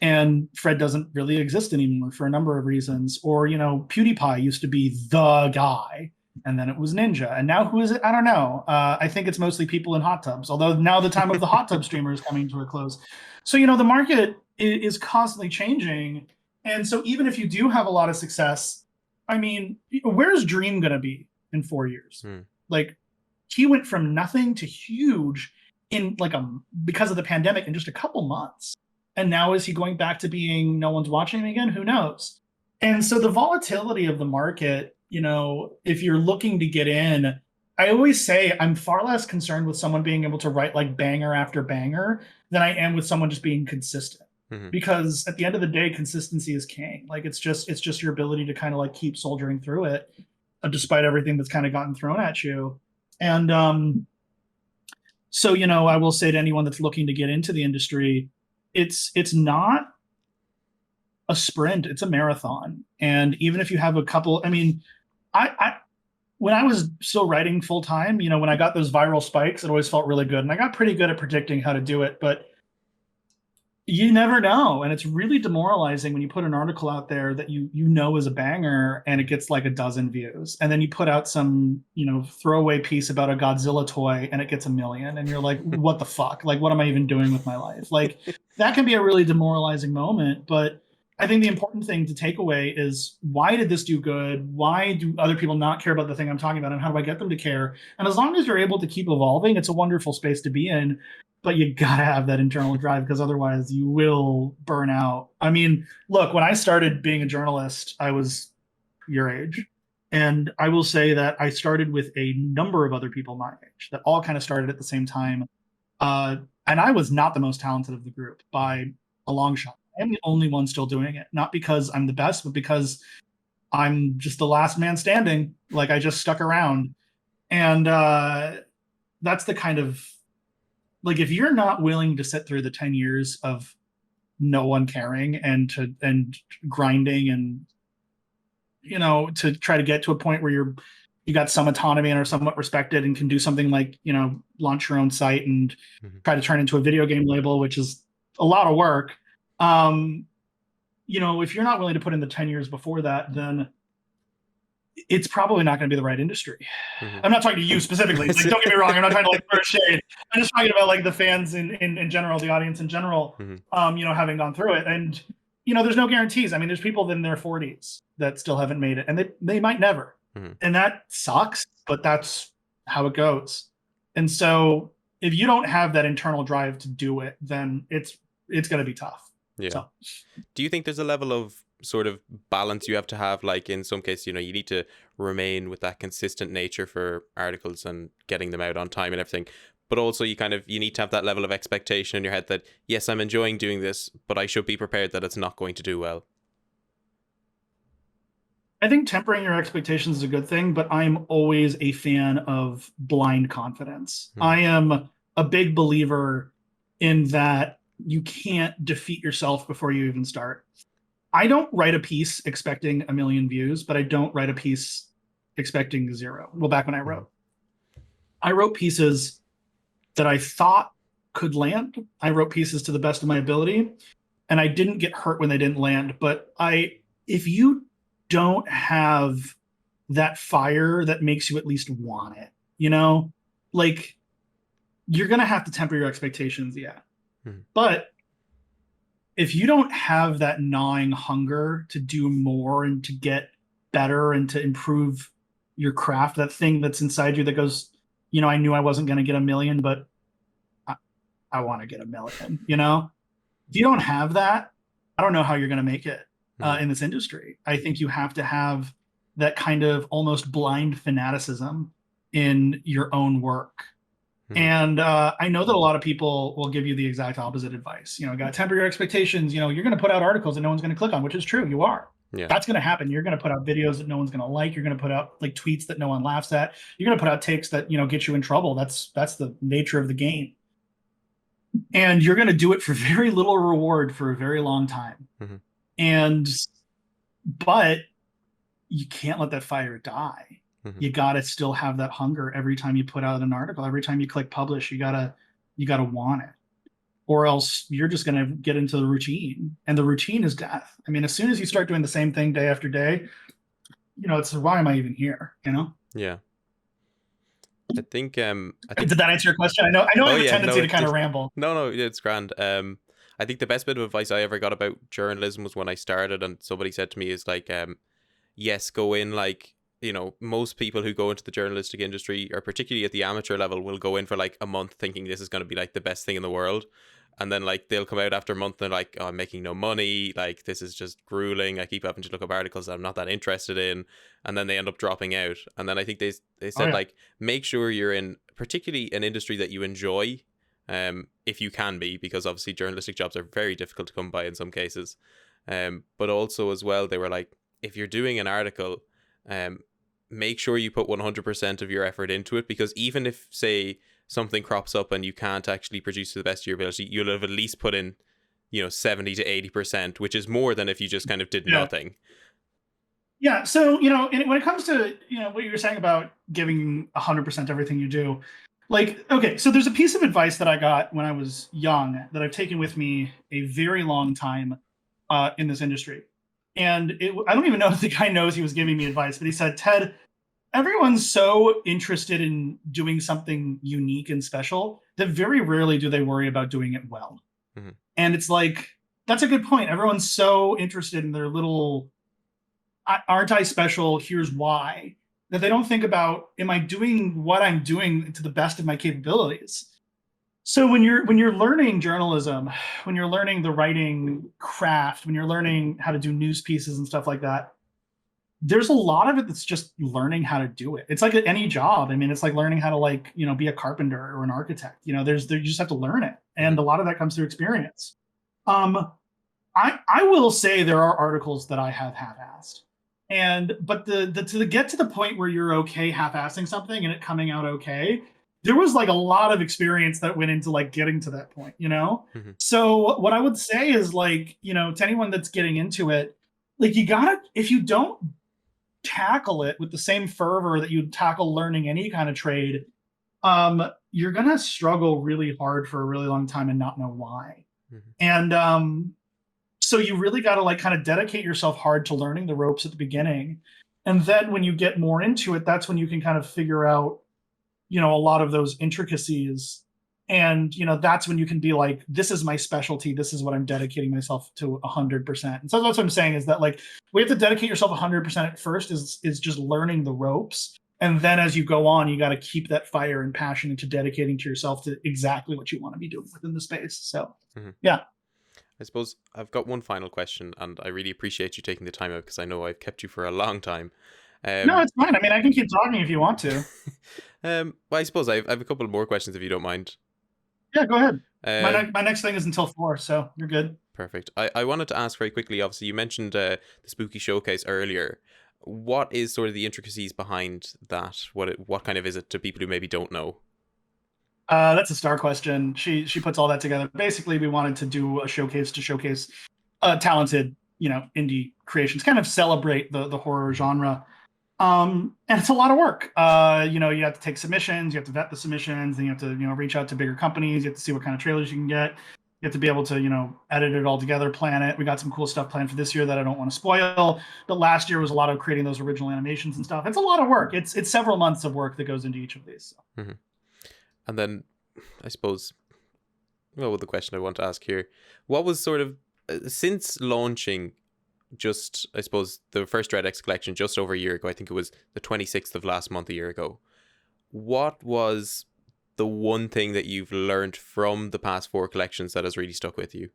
And Fred doesn't really exist anymore for a number of reasons. Or, you know, PewDiePie used to be the guy, and then it was Ninja. And now who is it? I don't know. I think it's mostly people in hot tubs, although now the time of the hot tub streamer is coming to a close. So, you know, the market is constantly changing. And so even if you do have a lot of success, I mean, where's Dream going to be in 4 years? Like, he went from nothing to huge in like because of the pandemic in just a couple months. And now is he going back to being no one's watching him again? Who knows? And so the volatility of the market, you know, if you're looking to get in, I always say I'm far less concerned with someone being able to write like banger after banger than I am with someone just being consistent. Because at the end of the day, consistency is king. Like it's just your ability to kind of like keep soldiering through it, despite everything that's kind of gotten thrown at you. And so, you know, I will say to anyone that's looking to get into the industry, it's not a sprint, it's a marathon. And even if you have a couple, I mean, I when I was still writing full time, you know, when I got those viral spikes, it always felt really good, and I got pretty good at predicting how to do it. But You never know, and it's really demoralizing when you put an article out there that you know is a banger and it gets like a dozen views, and then you put out some throwaway piece about a Godzilla toy and it gets a million, and you're like, what the fuck? Like, what am I even doing with my life? Like, that can be a really demoralizing moment. But I think the important thing to take away is, why did this do good? Why do other people not care about the thing I'm talking about, and how do I get them to care? And as long as you're able to keep evolving, it's a wonderful space to be in. But you gotta have that internal drive, because otherwise you will burn out. I mean, look, when I started being a journalist, I was your age. And I will say that I started with a number of other people my age that all kind of started at the same time. And I was not the most talented of the group by a long shot. I'm the only one still doing it, not because I'm the best, but because I'm just the last man standing. Like, I just stuck around. And that's the kind of, like, if you're not willing to sit through the 10 years of no one caring and grinding and to try to get to a point where you got some autonomy and are somewhat respected and can do something like launch your own site and try to turn into a video game label, which is a lot of work. If you're not willing to put in the 10 years before that, then it's probably not going to be the right industry. I'm not talking to you specifically. Like, don't get me wrong. I'm not trying to throw shade. I'm just talking about like the fans in general, the audience in general, having gone through it. And, there's no guarantees. I mean, there's people in their 40s that still haven't made it, and they might never. And that sucks, but that's how it goes. And so if you don't have that internal drive to do it, then it's going to be tough. Yeah. So. Do you think there's a level of sort of balance you have to have? Like, in some cases, you need to remain with that consistent nature for articles and getting them out on time and everything, but also you need to have that level of expectation in your head that, yes, I'm enjoying doing this, but I should be prepared that it's not going to do well. I think tempering your expectations is a good thing, but I'm always a fan of blind confidence. I am a big believer in that you can't defeat yourself before you even start. I don't write a piece expecting 1 million views, but I don't write a piece expecting 0. Well, back when I wrote pieces that I thought could land. I wrote pieces to the best of my ability, and I didn't get hurt when they didn't land. But if you don't have that fire that makes you at least want it, like, you're going to have to temper your expectations. Yeah. But if you don't have that gnawing hunger to do more and to get better and to improve your craft, that thing that's inside you that goes, I knew I wasn't going to get 1 million, but I want to get 1 million, If you don't have that, I don't know how you're going to make it in this industry. I think you have to have that kind of almost blind fanaticism in your own work. And I know that a lot of people will give you the exact opposite advice. Got to temper your expectations. You're going to put out articles that no one's going to click on, which is true. You are. Yeah. That's going to happen. You're going to put out videos that no one's going to like. You're going to put out like tweets that no one laughs at. You're going to put out takes that, get you in trouble. That's the nature of the game. And you're going to do it for very little reward for a very long time. But you can't let that fire die. You got to still have that hunger every time you put out an article. Every time you click publish, you gotta want it, or else you're just going to get into the routine, and the routine is death. I mean, as soon as you start doing the same thing day after day, it's, why am I even here? Yeah. I think did that answer your question? I know I have a tendency to kind of ramble. No, it's grand. I think the best bit of advice I ever got about journalism was when I started, and somebody said to me is like, yes, go in like, most people who go into the journalistic industry, or particularly at the amateur level, will go in for like a month thinking this is going to be like the best thing in the world. And then like they'll come out after a month and they're like, oh, I'm making no money. Like, this is just grueling. I keep having to look up articles that I'm not that interested in. And then they end up dropping out. And then I think they said, like, make sure you're in particularly an industry that you enjoy, if you can be, because obviously journalistic jobs are very difficult to come by in some cases. But also as well, they were like, if you're doing an article, make sure you put 100% of your effort into it, because even if, say, something crops up and you can't actually produce to the best of your ability, you'll have at least put in, 70 to 80%, which is more than if you just kind of did nothing. Yeah. So, when it comes to, what you were saying about giving 100% everything you do, Like, okay, so there's a piece of advice that I got when I was young that I've taken with me a very long time in this industry. And I don't even know if the guy knows he was giving me advice, but he said, Ted, everyone's so interested in doing something unique and special that very rarely do they worry about doing it well. Mm-hmm. And it's like, that's a good point. Everyone's so interested in their little, aren't I special? Here's why. That they don't think about, am I doing what I'm doing to the best of my capabilities? So when you're learning journalism, when you're learning the writing craft, when you're learning how to do news pieces and stuff like that, there's a lot of it that's just learning how to do it. It's like any job. I mean, it's like learning how to be a carpenter or an architect. You just have to learn it, and a lot of that comes through experience. I will say there are articles that I have half-assed, but to get to the point where you're okay half-assing something and it coming out okay, there was like a lot of experience that went into like getting to that point, you know? Mm-hmm. So what I would say is to anyone that's getting into it, like you gotta, if you don't tackle it with the same fervor that you tackle learning any kind of trade, you're gonna struggle really hard for a really long time and not know why. Mm-hmm. And so you really got to like kind of dedicate yourself hard to learning the ropes at the beginning, and then when you get more into it, that's when you can kind of figure out a lot of those intricacies, and that's when you can be like, this is my specialty, this is what I'm dedicating myself to 100%. And so that's what I'm saying, is that like we have to dedicate yourself 100% at first, is just learning the ropes, and then as you go on, you got to keep that fire and passion into dedicating to yourself to exactly what you want to be doing within the space. So yeah. I suppose I've got one final question, and I really appreciate you taking the time out because I know I've kept you for a long time. No, it's fine. I mean, I can keep talking if you want to. Well, I suppose I have a couple more questions if you don't mind. Yeah, go ahead. My next thing is until 4, so you're good. Perfect. I wanted to ask very quickly, obviously, you mentioned the Spooky Showcase earlier. What is sort of the intricacies behind that? What kind of is it to people who maybe don't know? That's a star question. She puts all that together. Basically, we wanted to do a showcase to showcase talented, indie creations, kind of celebrate the horror genre. And it's a lot of work. You have to take submissions, you have to vet the submissions, then you have to, reach out to bigger companies, you have to see what kind of trailers you can get. You have to be able to, edit it all together, plan it. We got some cool stuff planned for this year that I don't want to spoil. But last year was a lot of creating those original animations and stuff. It's a lot of work. It's several months of work that goes into each of these. So. Mm-hmm. And then, I suppose, the question I want to ask here, what was sort of, since launching just, I suppose, the first Dread X collection just over a year ago, I think it was the 26th of last month, a year ago, what was the one thing that you've learned from the past 4 collections that has really stuck with you?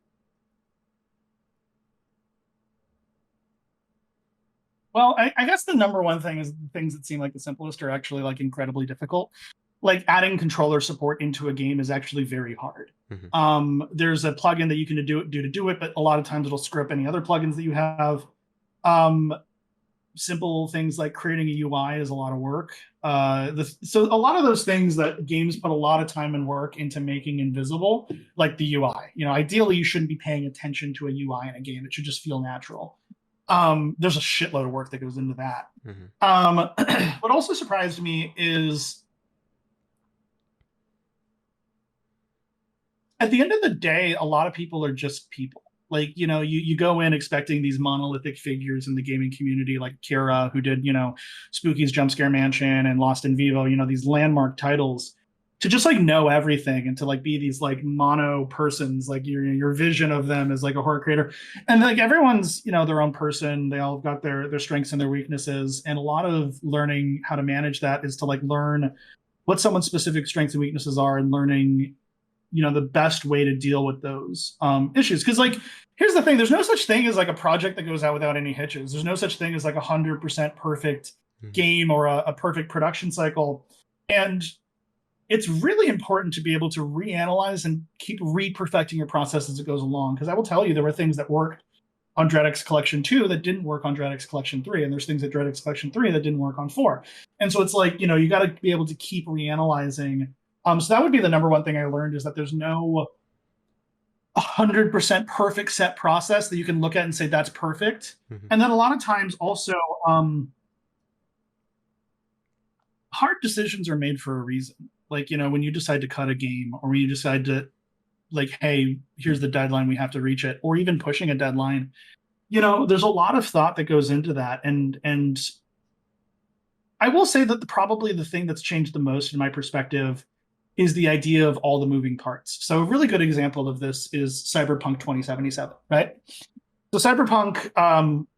Well, I guess the number one thing is the things that seem like the simplest are actually like incredibly difficult. Like adding controller support into a game is actually very hard. Mm-hmm. There's a plugin that you can do it, but a lot of times it'll screw up any other plugins that you have. Simple things like creating a UI is a lot of work. So a lot of those things that games put a lot of time and work into making invisible, like the UI. Ideally you shouldn't be paying attention to a UI in a game. It should just feel natural. There's a shitload of work that goes into that. Mm-hmm. What also surprised me is, at the end of the day, a lot of people are just people. Like, you go in expecting these monolithic figures in the gaming community, like Kira, who did, Spooky's Jump Scare Mansion and Lost in Vivo, these landmark titles, to just like know everything and to like be these like mono persons, like your vision of them as like a horror creator. And like everyone's, their own person. They all got their strengths and their weaknesses. And a lot of learning how to manage that is to like learn what someone's specific strengths and weaknesses are, and learning the best way to deal with those issues. Because like, here's the thing, there's no such thing as like a project that goes out without any hitches. There's no such thing as like 100% perfect game or a perfect production cycle. And it's really important to be able to reanalyze and keep re-perfecting your process as it goes along. Because I will tell you, there were things that worked on Dread X Collection 2 that didn't work on Dread X Collection 3. And there's things at Dread X Collection 3 that didn't work on 4. And so it's like, you got to be able to keep reanalyzing. So that would be the number one thing I learned, is that there's no 100% perfect set process that you can look at and say that's perfect. Mm-hmm. And then a lot of times also hard decisions are made for a reason. Like, when you decide to cut a game, or when you decide to, like, hey, here's the deadline, we have to reach it, or even pushing a deadline, there's a lot of thought that goes into that. And I will say that probably the thing that's changed the most in my perspective is the idea of all the moving parts. So a really good example of this is Cyberpunk 2077, right? So Cyberpunk,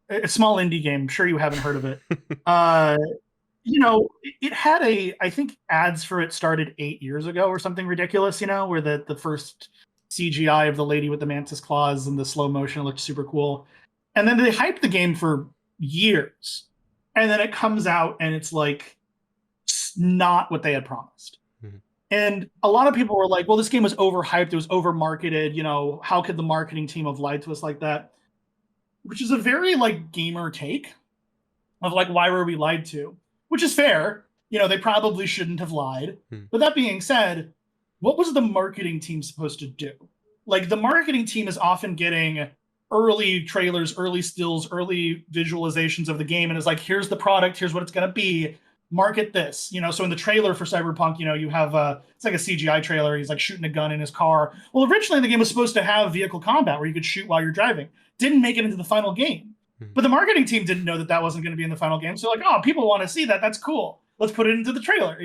a small indie game, I'm sure you haven't heard of it. It had I think ads for it started 8 years ago or something ridiculous, where the first CGI of the lady with the mantis claws and the slow motion looked super cool. And then they hyped the game for years. And then it comes out and it's like not what they had promised. Mm-hmm. And a lot of people were like, well, this game was overhyped. It was over-marketed. How could the marketing team have lied to us like that? Which is a very like gamer take of like, why were we lied to? Which is fair. They probably shouldn't have lied. But that being said, what was the marketing team supposed to do? Like, the marketing team is often getting early trailers, early stills, early visualizations of the game, and is like, here's the product, here's what it's going to be, market this. So in the trailer for Cyberpunk, you have it's like a CGI trailer. He's like shooting a gun in his car. Well, originally the game was supposed to have vehicle combat where you could shoot while you're driving. Didn't make it into the final game. But the marketing team didn't know that wasn't going to be in the final game. So like, oh, people want to see that. That's cool. Let's put it into the trailer,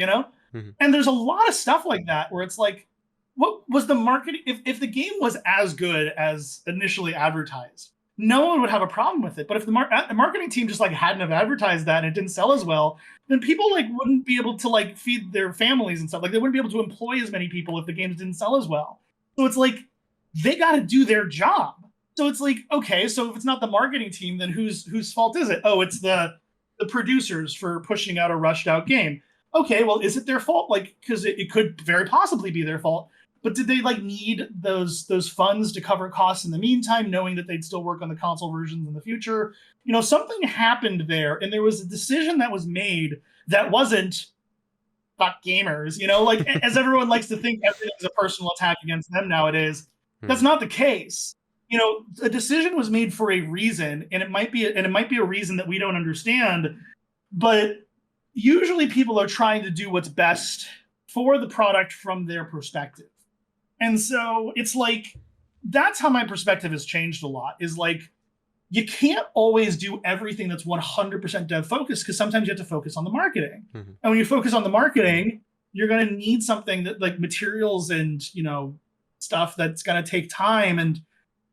And there's a lot of stuff like that where it's like, what was the marketing? If the game was as good as initially advertised, no one would have a problem with it. But if the marketing team just like hadn't have advertised that and it didn't sell as well, then people like wouldn't be able to like feed their families and stuff. Like, they wouldn't be able to employ as many people if the games didn't sell as well. So it's like, they got to do their job. So it's like, okay, so if it's not the marketing team, then whose fault is it? Oh, it's the producers for pushing out a rushed out game. Okay, well, is it their fault? Like, because it could very possibly be their fault. But did they like need those funds to cover costs in the meantime, knowing that they'd still work on the console versions in the future? Something happened there, and there was a decision that was made that wasn't fuck gamers. Like, as everyone likes to think everything's a personal attack against them nowadays. That's not the case. A decision was made for a reason, and it might be a reason that we don't understand, but usually people are trying to do what's best for the product from their perspective. And so it's like, that's how my perspective has changed a lot, is like, you can't always do everything that's 100% dev focused, because sometimes you have to focus on the marketing. And when you focus on the marketing, you're going to need something that like materials and, stuff that's going to take time. And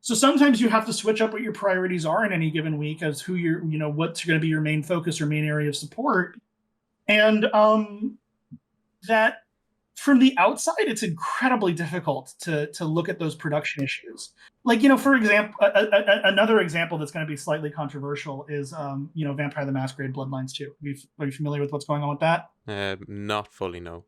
so sometimes you have to switch up what your priorities are in any given week as who you're, what's going to be your main focus or main area of support. And that from the outside, it's incredibly difficult to look at those production issues. Like, for example, another example that's going to be slightly controversial is, Vampire the Masquerade Bloodlines 2. Are you familiar with what's going on with that? Not fully, no.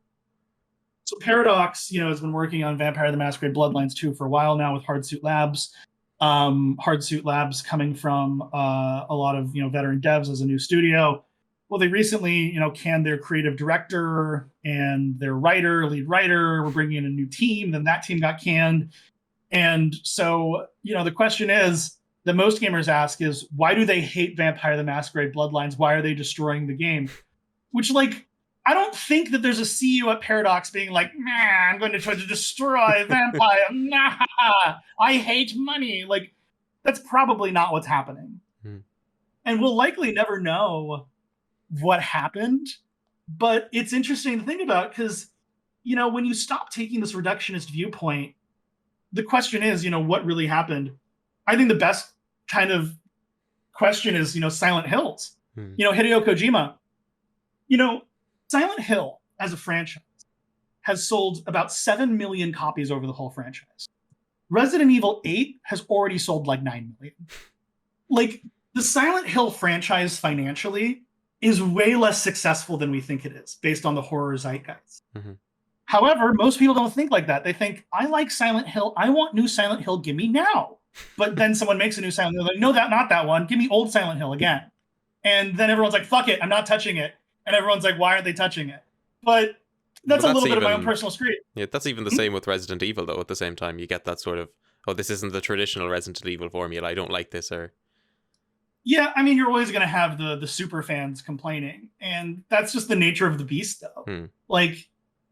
So Paradox, has been working on Vampire the Masquerade Bloodlines 2 for a while now with Hardsuit Labs. Hardsuit Labs coming from a lot of, veteran devs as a new studio. Well, they recently, canned their creative director and their lead writer. We're bringing in a new team. Then that team got canned. And so, the question is that most gamers ask is, why do they hate Vampire the Masquerade Bloodlines? Why are they destroying the game? Which, like, I don't think that there's a CEO at Paradox being like, man, I'm going to try to destroy Vampire. Nah, I hate money. Like, that's probably not what's happening. And we'll likely never know what happened. But it's interesting to think about because, when you stop taking this reductionist viewpoint, the question is, what really happened? I think the best kind of question is, Silent Hills. Hideo Kojima. Silent Hill as a franchise has sold about 7 million copies over the whole franchise. Resident Evil 8 has already sold like 9 million. Like, the Silent Hill franchise financially is way less successful than we think it is based on the horror zeitgeist. However, most people don't think like that. They think, I like Silent Hill. I want new Silent Hill. Give me now. But then someone makes a new Silent Hill. Like, no, not that one. Give me old Silent Hill again. And then everyone's like, fuck it. I'm not touching it. And everyone's like, why aren't they touching it? But that's a little bit of my own personal street. Yeah, that's even the same with Resident Evil, though. At the same time, you get that sort of, oh, this isn't the traditional Resident Evil formula. I don't like this. Or yeah, I mean, you're always going to have the super fans complaining. And that's just the nature of the beast, though. Like,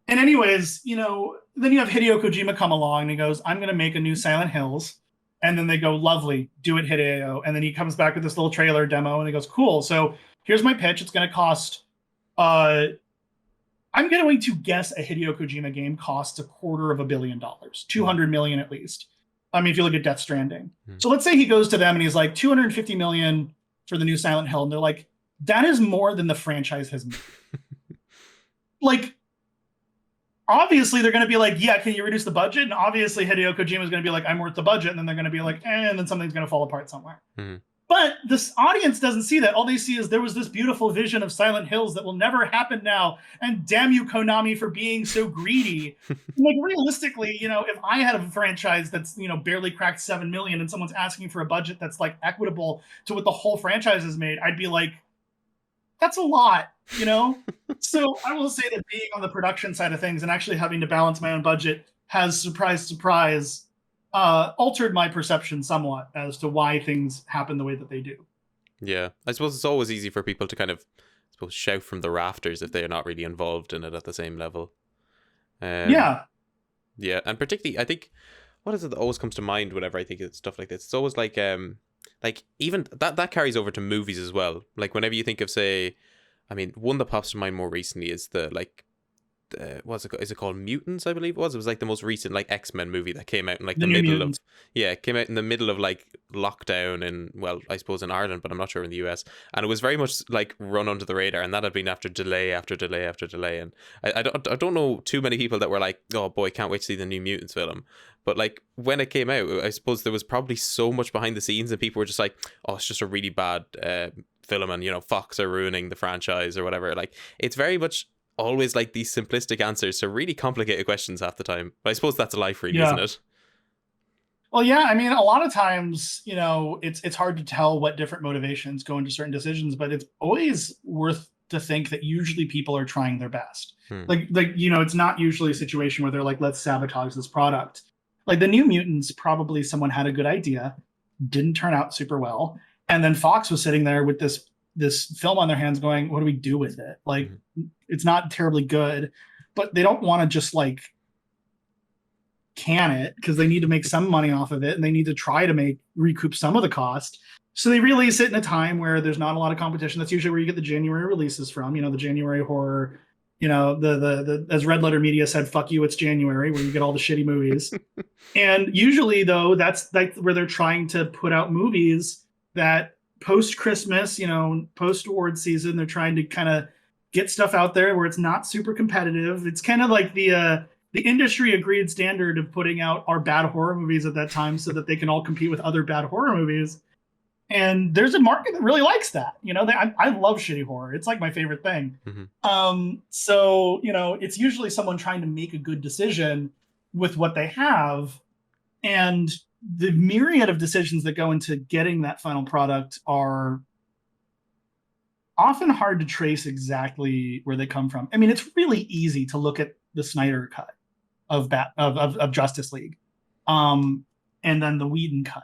And anyways, then you have Hideo Kojima come along and he goes, I'm going to make a new Silent Hills. And then they go, lovely, do it, Hideo. And then he comes back with this little trailer demo and he goes, cool. So here's my pitch. It's going to cost, I'm going to guess a Hideo Kojima game costs $250 million, 200 million at least. I mean, if you look at Death Stranding. So let's say he goes to them and he's like, 250 million for the new Silent Hill. And they're like, that is more than the franchise has made. Like, obviously they're going to be like, yeah, can you reduce the budget? And obviously Hideo Kojima is going to be like, I'm worth the budget. And then they're going to be like, and then something's going to fall apart somewhere. But this audience doesn't see that. All they see is there was this beautiful vision of Silent Hills that will never happen now. And damn you, Konami, for being so greedy. Like, realistically, if I had a franchise that's, barely cracked 7 million and someone's asking for a budget that's like equitable to what the whole franchise has made, I'd be like, that's a lot, So I will say that being on the production side of things and actually having to balance my own budget has, surprise, altered my perception somewhat as to why things happen the way that they do. Yeah, I suppose it's always easy for people to kind of, shout from the rafters if they're not really involved in it at the same level. Yeah, and particularly, I think, what is it that always comes to mind whenever I think of stuff like this? It's always like even that carries over to movies as well. Like whenever you think of, say, I mean, one that pops to mind more recently is what's it called? Is it called Mutants? I believe it was. It was like the most recent X-Men movie that came out in the middle Mutants. It came out in the middle of lockdown in, well, I suppose in Ireland, but I'm not sure in the US. And it was very much run under the radar, and that had been after delay after delay after delay. And I don't know too many people that were like, oh boy, can't wait to see the new Mutants film. But when it came out, I suppose there was probably so much behind the scenes, and people were just like, oh, it's just a really bad film, and Fox are ruining the franchise or whatever. It's very much always these simplistic answers to really complicated questions half the time. But I suppose that's life, really, isn't it? Well, yeah, I mean, a lot of times, it's hard to tell what different motivations go into certain decisions, but it's always worth to think that usually people are trying their best. It's not usually a situation where they're like, let's sabotage this product. The New Mutants, probably someone had a good idea, didn't turn out super well, and then Fox was sitting there with this film on their hands going, what do we do with it? It's not terribly good, but they don't want to just can it because they need to make some money off of it, and they need to try to recoup some of the cost. So they release it in a time where there's not a lot of competition. That's usually where you get the January releases from, the January horror, the as Red Letter Media said, fuck you, it's January, where you get all the shitty movies. And usually though, that's where they're trying to put out movies that post Christmas, post award season, they're trying to kind of get stuff out there where it's not super competitive. It's kind of like the industry agreed standard of putting out our bad horror movies at that time so that they can all compete with other bad horror movies. And there's a market that really likes that. I love shitty horror. It's my favorite thing. So, it's usually someone trying to make a good decision with what they have. And the myriad of decisions that go into getting that final product are often hard to trace exactly where they come from. I mean, it's really easy to look at the Snyder cut of Justice League, and then the Whedon cut,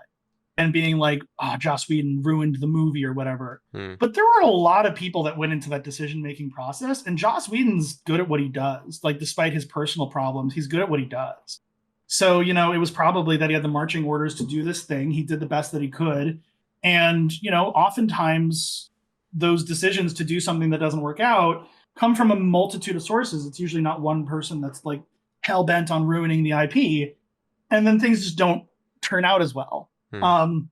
and being like, oh, Joss Whedon ruined the movie or whatever. But there were a lot of people that went into that decision-making process, and Joss Whedon's good at what he does. Despite his personal problems, he's good at what he does. So, it was probably that he had the marching orders to do this thing. He did the best that he could. And, oftentimes those decisions to do something that doesn't work out come from a multitude of sources. It's usually not one person that's hell-bent on ruining the IP. And then things just don't turn out as well. Well,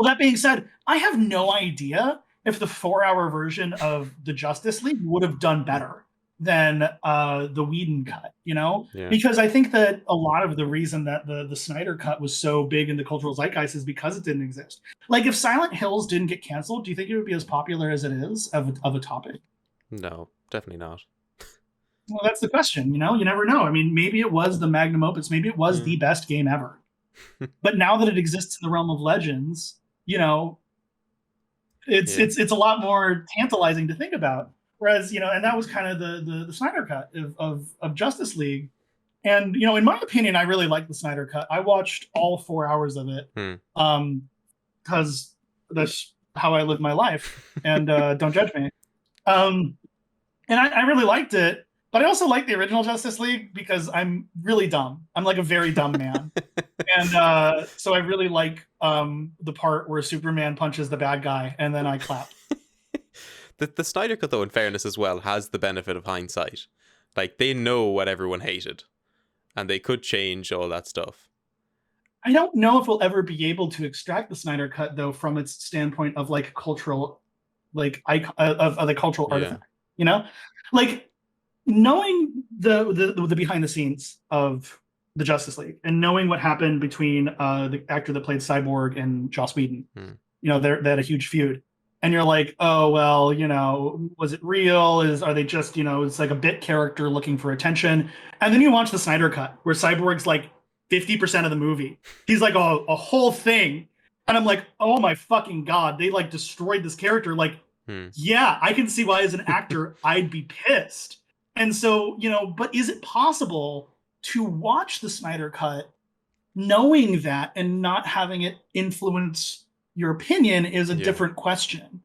that being said, I have no idea if the 4-hour version of the Justice League would have done better than the Whedon cut, because I think that a lot of the reason that the Snyder cut was so big in the cultural zeitgeist is because it didn't exist. If Silent Hills didn't get canceled, do you think it would be as popular as it is of a topic? No, definitely not. Well, that's the question, you never know. I mean, maybe it was the magnum opus, maybe it was the best game ever. But now that it exists in the realm of legends, it's a lot more tantalizing to think about. Whereas, and that was kind of the Snyder cut of Justice League. And, in my opinion, I really like the Snyder cut. I watched all 4 hours of it because that's how I live my life. And don't judge me. And I really liked it. But I also like the original Justice League because I'm really dumb. I'm like a very dumb man. And so I really like the part where Superman punches the bad guy and then I clap. The Snyder Cut, though, in fairness as well, has the benefit of hindsight. Like, they know what everyone hated, and they could change all that stuff. I don't know if we'll ever be able to extract the Snyder Cut, though, from its standpoint of like cultural, like of the cultural artifact. You know, like knowing the behind the scenes of the Justice League and knowing what happened between the actor that played Cyborg and Joss Whedon. You know, they had a huge feud. And you're like, oh, well, you know, was it real? Are they just, you know, it's like a bit character looking for attention? And then you watch the Snyder Cut where Cyborg's like 50% of the movie. He's like a whole thing. And I'm like, oh my fucking God, they like destroyed this character. Like, yeah, I can see why as an actor, I'd be pissed. And so, you know, but is it possible to watch the Snyder Cut knowing that and not having it influence your opinion is a different question.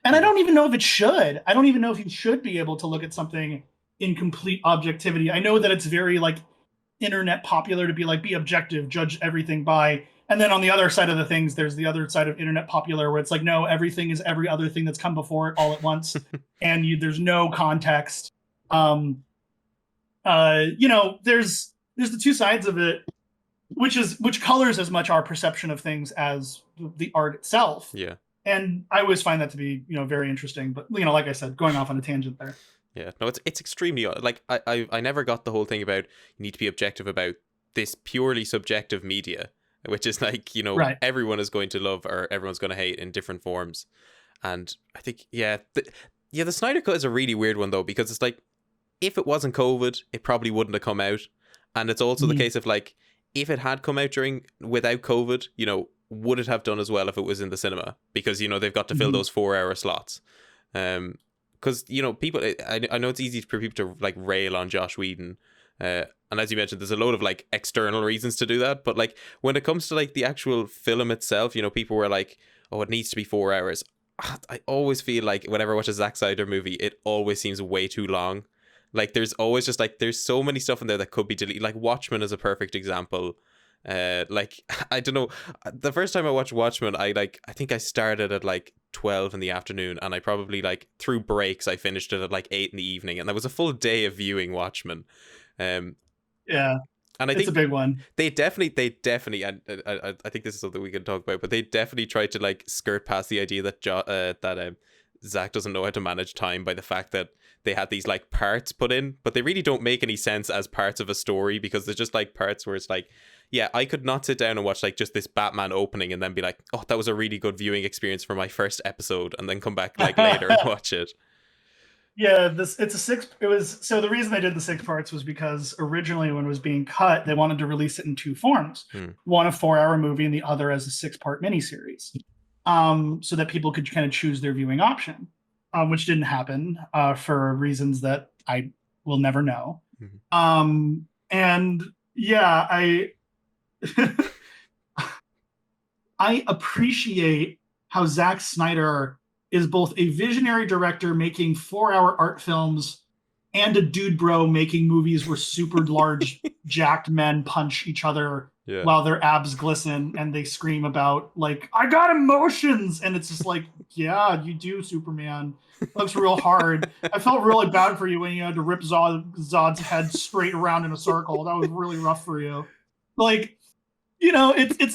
And I don't even know if it should. I don't even know if you should be able to look at something in complete objectivity. I know that it's very like internet popular to be like, be objective, judge everything by. And then on the other side of the things, there's the other side of internet popular where it's like, no, everything is every other thing that's come before it all at once. And there's no context. You know, there's the two sides of it, which colors as much our perception of things as the art itself. Yeah. And I always find that to be, you know, very interesting. But, you know, like I said, going off on a tangent there. Yeah. No, it's extremely, like, I never got the whole thing about you need to be objective about this purely subjective media, which is like, you know, everyone is going to love or everyone's going to hate in different forms. And I think, the Snyder Cut is a really weird one, though, because it's like, if it wasn't COVID, it probably wouldn't have come out. And it's also the case of like, if it had come out without COVID, you know, would it have done as well if it was in the cinema? Because, you know, they've got to fill those 4-hour slots. Because, you know, people, I know it's easy for people to like rail on Joss Whedon. And as you mentioned, there's a load of like external reasons to do that. But like when it comes to like the actual film itself, you know, people were like, oh, it needs to be 4 hours. I always feel like whenever I watch a Zack Snyder movie, it always seems way too long. Like there's always just like, there's so many stuff in there that could be deleted. Like Watchmen is a perfect example. Like, I don't know, the first time I watched Watchmen, I think I started at like 12 in the afternoon, and I probably like through breaks I finished it at like 8 in the evening, and that was a full day of viewing Watchmen. Yeah, and I think it's a big one. They definitely, and I think this is something we can talk about, but they definitely tried to like skirt past the idea that Zach doesn't know how to manage time by the fact that they had these like parts put in, but they really don't make any sense as parts of a story, because there's just like parts where it's like, yeah, I could not sit down and watch like just this Batman opening and then be like, oh, that was a really good viewing experience for my first episode, and then come back like later and watch it. Yeah, so the reason they did the 6 parts was because originally when it was being cut, they wanted to release it in 2 forms. One a 4-hour movie and the other as a 6-part miniseries. So that people could kind of choose their viewing option, which didn't happen for reasons that I will never know. And yeah, I appreciate how Zack Snyder is both a visionary director making 4-hour art films and a dude bro making movies where super large jacked men punch each other while their abs glisten and they scream about like, I got emotions. And it's just like, yeah, you do, Superman. Looks real hard. I felt really bad for you when you had to rip Zod's head straight around in a circle. That was really rough for you. Like, you know, it's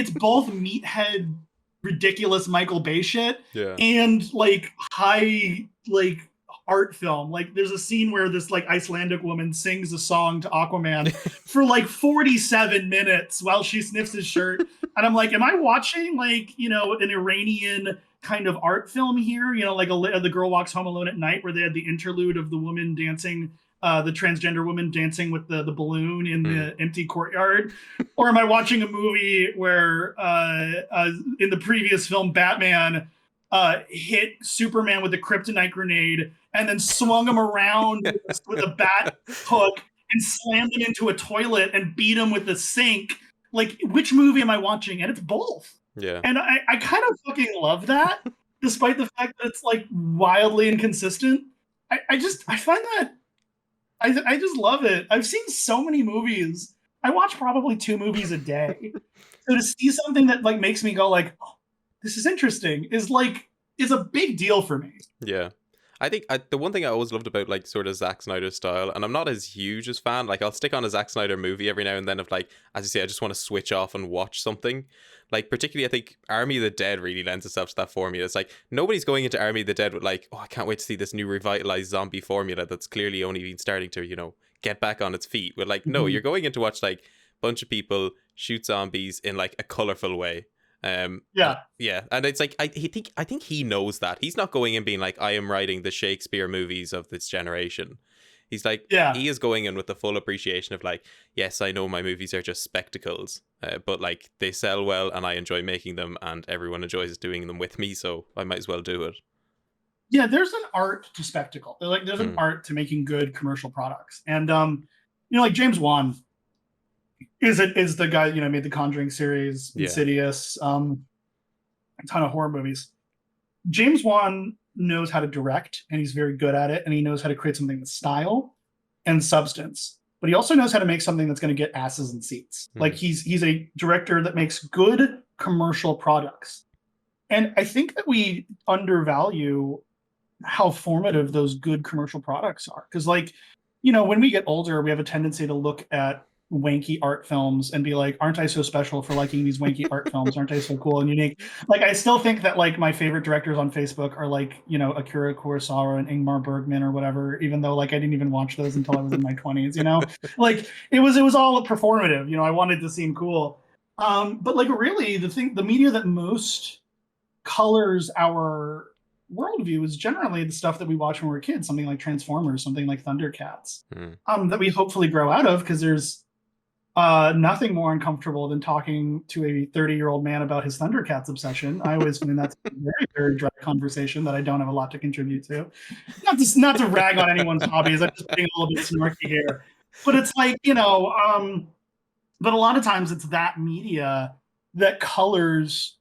both meathead ridiculous Michael Bay shit and like high like art film. Like there's a scene where this like Icelandic woman sings a song to Aquaman for like 47 minutes while she sniffs his shirt, and I'm like, am I watching like, you know, an Iranian kind of art film here, you know, like The Girl Walks Home Alone at Night, where they had the interlude of the woman dancing, the transgender woman dancing with the balloon in the empty courtyard? Or am I watching a movie where in the previous film Batman hit Superman with a kryptonite grenade and then swung him around with a bat hook and slammed him into a toilet and beat him with a sink? Like, which movie am I watching? And it's both. Yeah. And I kind of fucking love that, despite the fact that it's like wildly inconsistent. I find that I just love it. I've seen so many movies. I watch probably 2 movies a day. So to see something that like makes me go like, oh, this is interesting is a big deal for me. Yeah. I think the one thing I always loved about like sort of Zack Snyder's style, and I'm not as huge as fan, like I'll stick on a Zack Snyder movie every now and then, of like, as you say, I just want to switch off and watch something. Like particularly I think Army of the Dead really lends itself to that formula. It's like nobody's going into Army of the Dead with like, oh, I can't wait to see this new revitalized zombie formula that's clearly only been starting to, get back on its feet. But like, no, Mhm. you're going in to watch like a bunch of people shoot zombies in like a colorful way. Yeah. Yeah, and it's like I think he knows that he's not going in being like, I am writing the Shakespeare movies of this generation. He's like, Yeah. he is going in with the full appreciation of like, yes, I know my movies are just spectacles, but like they sell well and I enjoy making them and everyone enjoys doing them with me, so I might as well do it. Yeah, there's an art to spectacle. There's an Mm, art to making good commercial products. And like James Wan is the guy, made the Conjuring series, yeah. Insidious, a ton of horror movies. James Wan knows how to direct, and he's very good at it, and he knows how to create something with style and substance. But he also knows how to make something that's going to get asses in seats. Like Mm, he's a director that makes good commercial products. And I think that we undervalue how formative those good commercial products are. Because, like, when we get older, we have a tendency to look at wanky art films and be like, aren't I so special for liking these wanky art films? Aren't I so cool and unique? Like, I still think that, like, my favorite directors on Facebook are, like, Akira Kurosawa and Ingmar Bergman or whatever, even though, like, I didn't even watch those until I was in my 20s, Like, it was all performative, I wanted to seem cool. But, like, really, the media that most colors our worldview is generally the stuff that we watch when we're kids, something like Transformers, something like Thundercats, mm. that we hopefully grow out of, because there's nothing more uncomfortable than talking to a 30-year-old man about his Thundercats obsession. I always find that's a very, very dry conversation that I don't have a lot to contribute to. Not to rag on anyone's hobbies. I'm just being a little bit snarky here. But it's like, but a lot of times it's that media that colors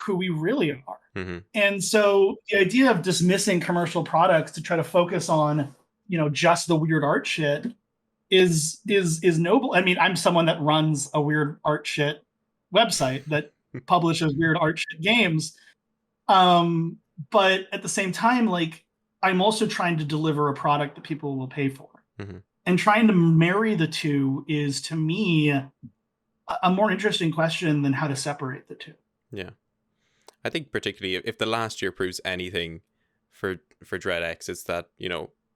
who we really are. Mm-hmm. And so the idea of dismissing commercial products to try to focus on, just the weird art shit is noble. I mean, I'm someone that runs a weird art shit website that publishes weird art shit games. But at the same time, like, I'm also trying to deliver a product that people will pay for. Mm-hmm. And trying to marry the two is, to me, a more interesting question than how to separate the two. Yeah. I think particularly if the last year proves anything for DreadX, it's that,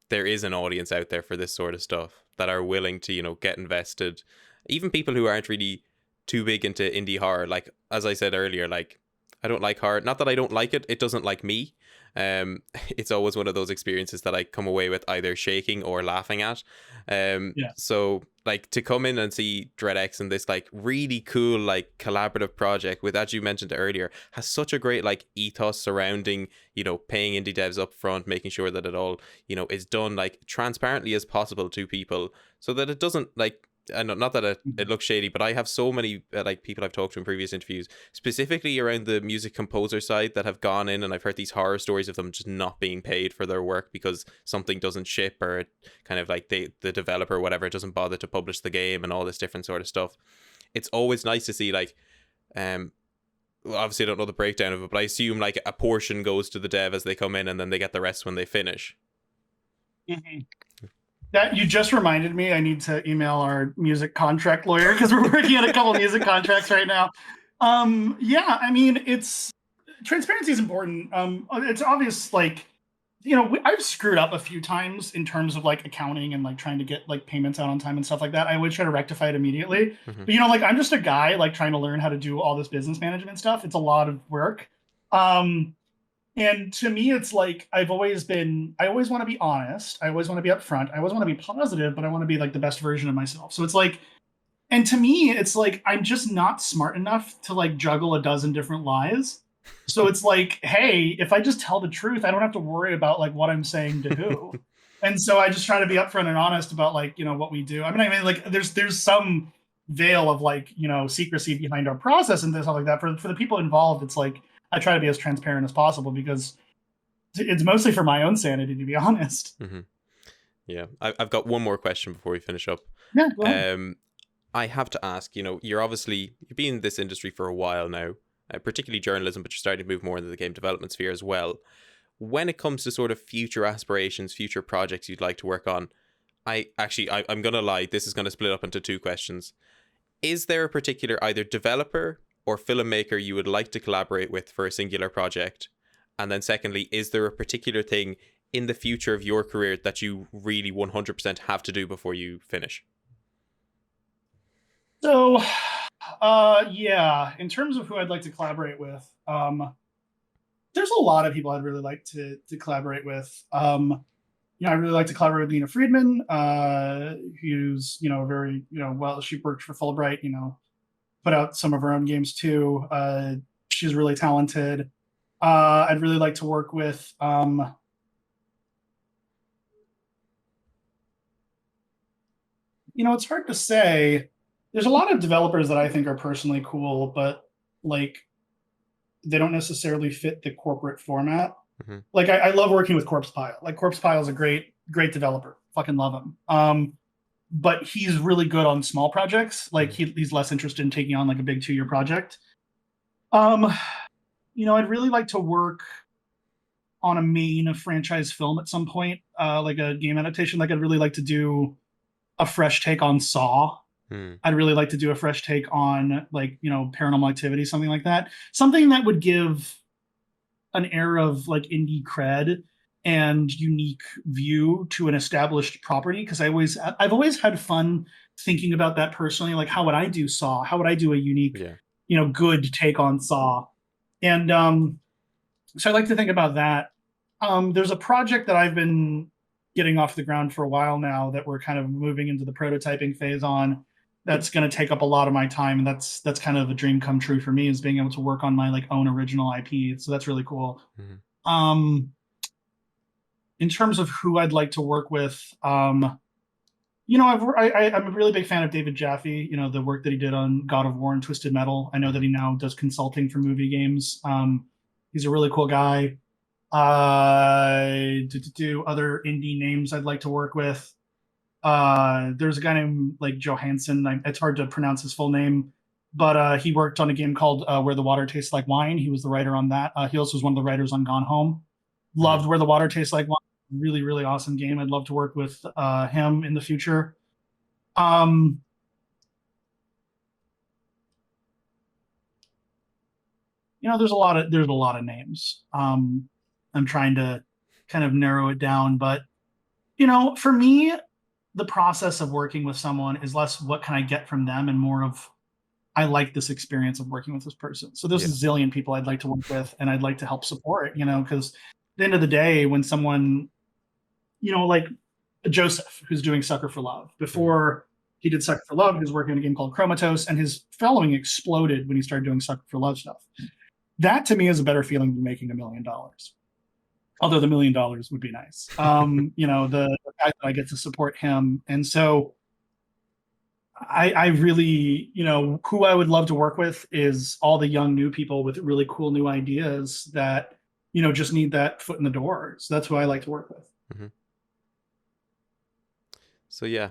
there is an audience out there for this sort of stuff that are willing to, get invested. Even people who aren't really too big into indie horror. Like, as I said earlier, like, I don't like horror. Not that I don't like it. It doesn't like me. It's always one of those experiences that I come away with either shaking or laughing at. Yeah. So like to come in and see DreadX and this like really cool like collaborative project with, as you mentioned earlier, has such a great like ethos surrounding, paying indie devs up front, making sure that it all, is done like transparently as possible to people so that it doesn't like, and not that it looks shady, but I have so many like people I've talked to in previous interviews, specifically around the music composer side, that have gone in and I've heard these horror stories of them just not being paid for their work because something doesn't ship, or it kind of like the developer or whatever doesn't bother to publish the game and all this different sort of stuff. It's always nice to see like, well, obviously I don't know the breakdown of it, but I assume like a portion goes to the dev as they come in and then they get the rest when they finish. Mm-hmm. That you just reminded me, I need to email our music contract lawyer because we're working on a couple music contracts right now. Yeah, I mean, transparency is important. It's obvious, like, I've screwed up a few times in terms of like accounting and like trying to get like payments out on time and stuff like that. I always try to rectify it immediately. Mm-hmm. But like, I'm just a guy like trying to learn how to do all this business management stuff. It's a lot of work. And to me, it's like I always want to be honest. I always want to be upfront. I always want to be positive, but I want to be like the best version of myself. So it's like, and to me, it's like I'm just not smart enough to like juggle a dozen different lies. So it's like, hey, if I just tell the truth, I don't have to worry about like what I'm saying to who. And so I just try to be upfront and honest about like, what we do. I mean, like there's some veil of like, secrecy behind our process and stuff like that. For the people involved, it's like, I try to be as transparent as possible because it's mostly for my own sanity, to be honest. Mm-hmm. Yeah, I've got one more question before we finish up. Yeah, go ahead. Um, I have to ask, you've been in this industry for a while now, particularly journalism, but you're starting to move more into the game development sphere as well. When it comes to sort of future aspirations, future projects you'd like to work on, I'm gonna lie, this is gonna split up into two questions. Is there a particular either developer or filmmaker you would like to collaborate with for a singular project? And then secondly, is there a particular thing in the future of your career that you really 100% have to do before you finish? So, yeah, in terms of who I'd like to collaborate with, there's a lot of people I'd really like to collaborate with. I really like to collaborate with Lena Friedman, who's very well. She worked for Fulbright, put out some of her own games too. She's really talented. I'd really like to work with. It's hard to say. There's a lot of developers that I think are personally cool, but like they don't necessarily fit the corporate format. Mm-hmm. Like I love working with Corpse Pile. Like Corpse Pile is a great developer. Fucking love him. But he's really good on small projects. Like he's less interested in taking on like a big 2-year project. I'd really like to work on a main franchise film at some point, like a game adaptation. Like I'd really like to do a fresh take on Saw. I'd really like to do a fresh take on like, Paranormal Activity, something like that. Something that would give an air of like indie cred and unique view to an established property. Cause I've always had fun thinking about that personally. Like how would I do Saw? How would I do a unique, good take on Saw? And so I like to think about that. There's a project that I've been getting off the ground for a while now that we're kind of moving into the prototyping phase on. That's going to take up a lot of my time, and that's kind of a dream come true for me, is being able to work on my like own original IP. So that's really cool. Mm-hmm. In terms of who I'd like to work with, I'm a really big fan of David Jaffe. The work that he did on God of War and Twisted Metal. I know that he now does consulting for movie games. He's a really cool guy. Do other indie names I'd like to work with. There's a guy named like Johansson. It's hard to pronounce his full name, but he worked on a game called Where the Water Tastes Like Wine. He was the writer on that. He also was one of the writers on Gone Home. Loved Where the Water Tastes Like Wine. Really, really awesome game. I'd love to work with him in the future. There's a lot of names. I'm trying to kind of narrow it down, but for me, the process of working with someone is less what can I get from them and more of I like this experience of working with this person. So there's a zillion people I'd like to work with and I'd like to help support, because at the end of the day, when someone, like Joseph, who's doing Sucker for Love, before he did Sucker for Love, he was working on a game called Chromatos, and his following exploded when he started doing Sucker for Love stuff. That to me is a better feeling than making $1 million. Although the $1 million would be nice. The fact that I get to support him. And so I really, who I would love to work with is all the young new people with really cool new ideas that, just need that foot in the door. So that's who I like to work with. Mm-hmm. So yeah,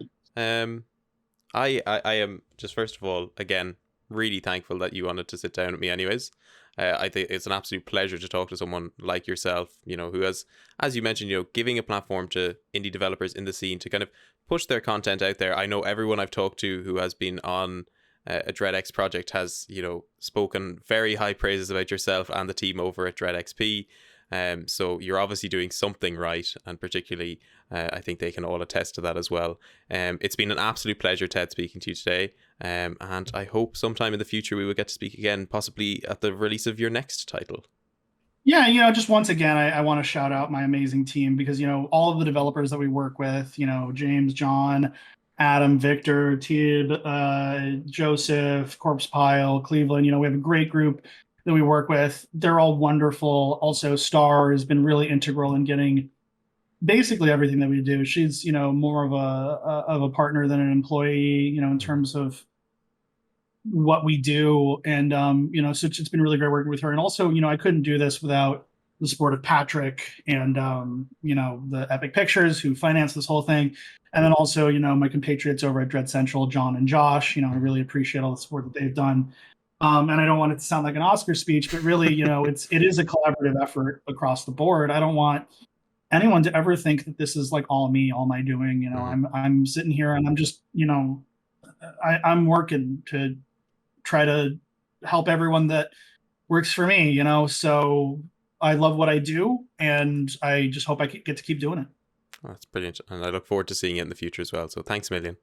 I am just, first of all, again, really thankful that you wanted to sit down with me anyways. I think it's an absolute pleasure to talk to someone like yourself, who has, as you mentioned, giving a platform to indie developers in the scene to kind of push their content out there. I know everyone I've talked to who has been on a DreadX project has, spoken very high praises about yourself and the team over at DreadXP. So you're obviously doing something right, and particularly I think they can all attest to that as well. It's been an absolute pleasure, Ted, speaking to you today, and I hope sometime in the future we will get to speak again, possibly at the release of your next title. Yeah, just once again, I want to shout out my amazing team, because all of the developers that we work with, James, John, Adam, Victor, Tib, Joseph, Corpse Pile, Cleveland, we have a great group that we work with. They're all wonderful. Also, Star has been really integral in getting basically everything that we do. She's, more of a partner than an employee, in terms of what we do. And, so it's been really great working with her. And also, I couldn't do this without the support of Patrick and the Epic Pictures who financed this whole thing, and then also my compatriots over at Dread Central, John and Josh. I really appreciate all the support that they've done. And I don't want it to sound like an Oscar speech, but really, it is a collaborative effort across the board. I don't want anyone to ever think that this is like all me, all my doing. I'm sitting here and I'm just, I'm working to try to help everyone that works for me, so I love what I do and I just hope I get to keep doing it. Oh, that's brilliant. And I look forward to seeing it in the future as well. So thanks a million.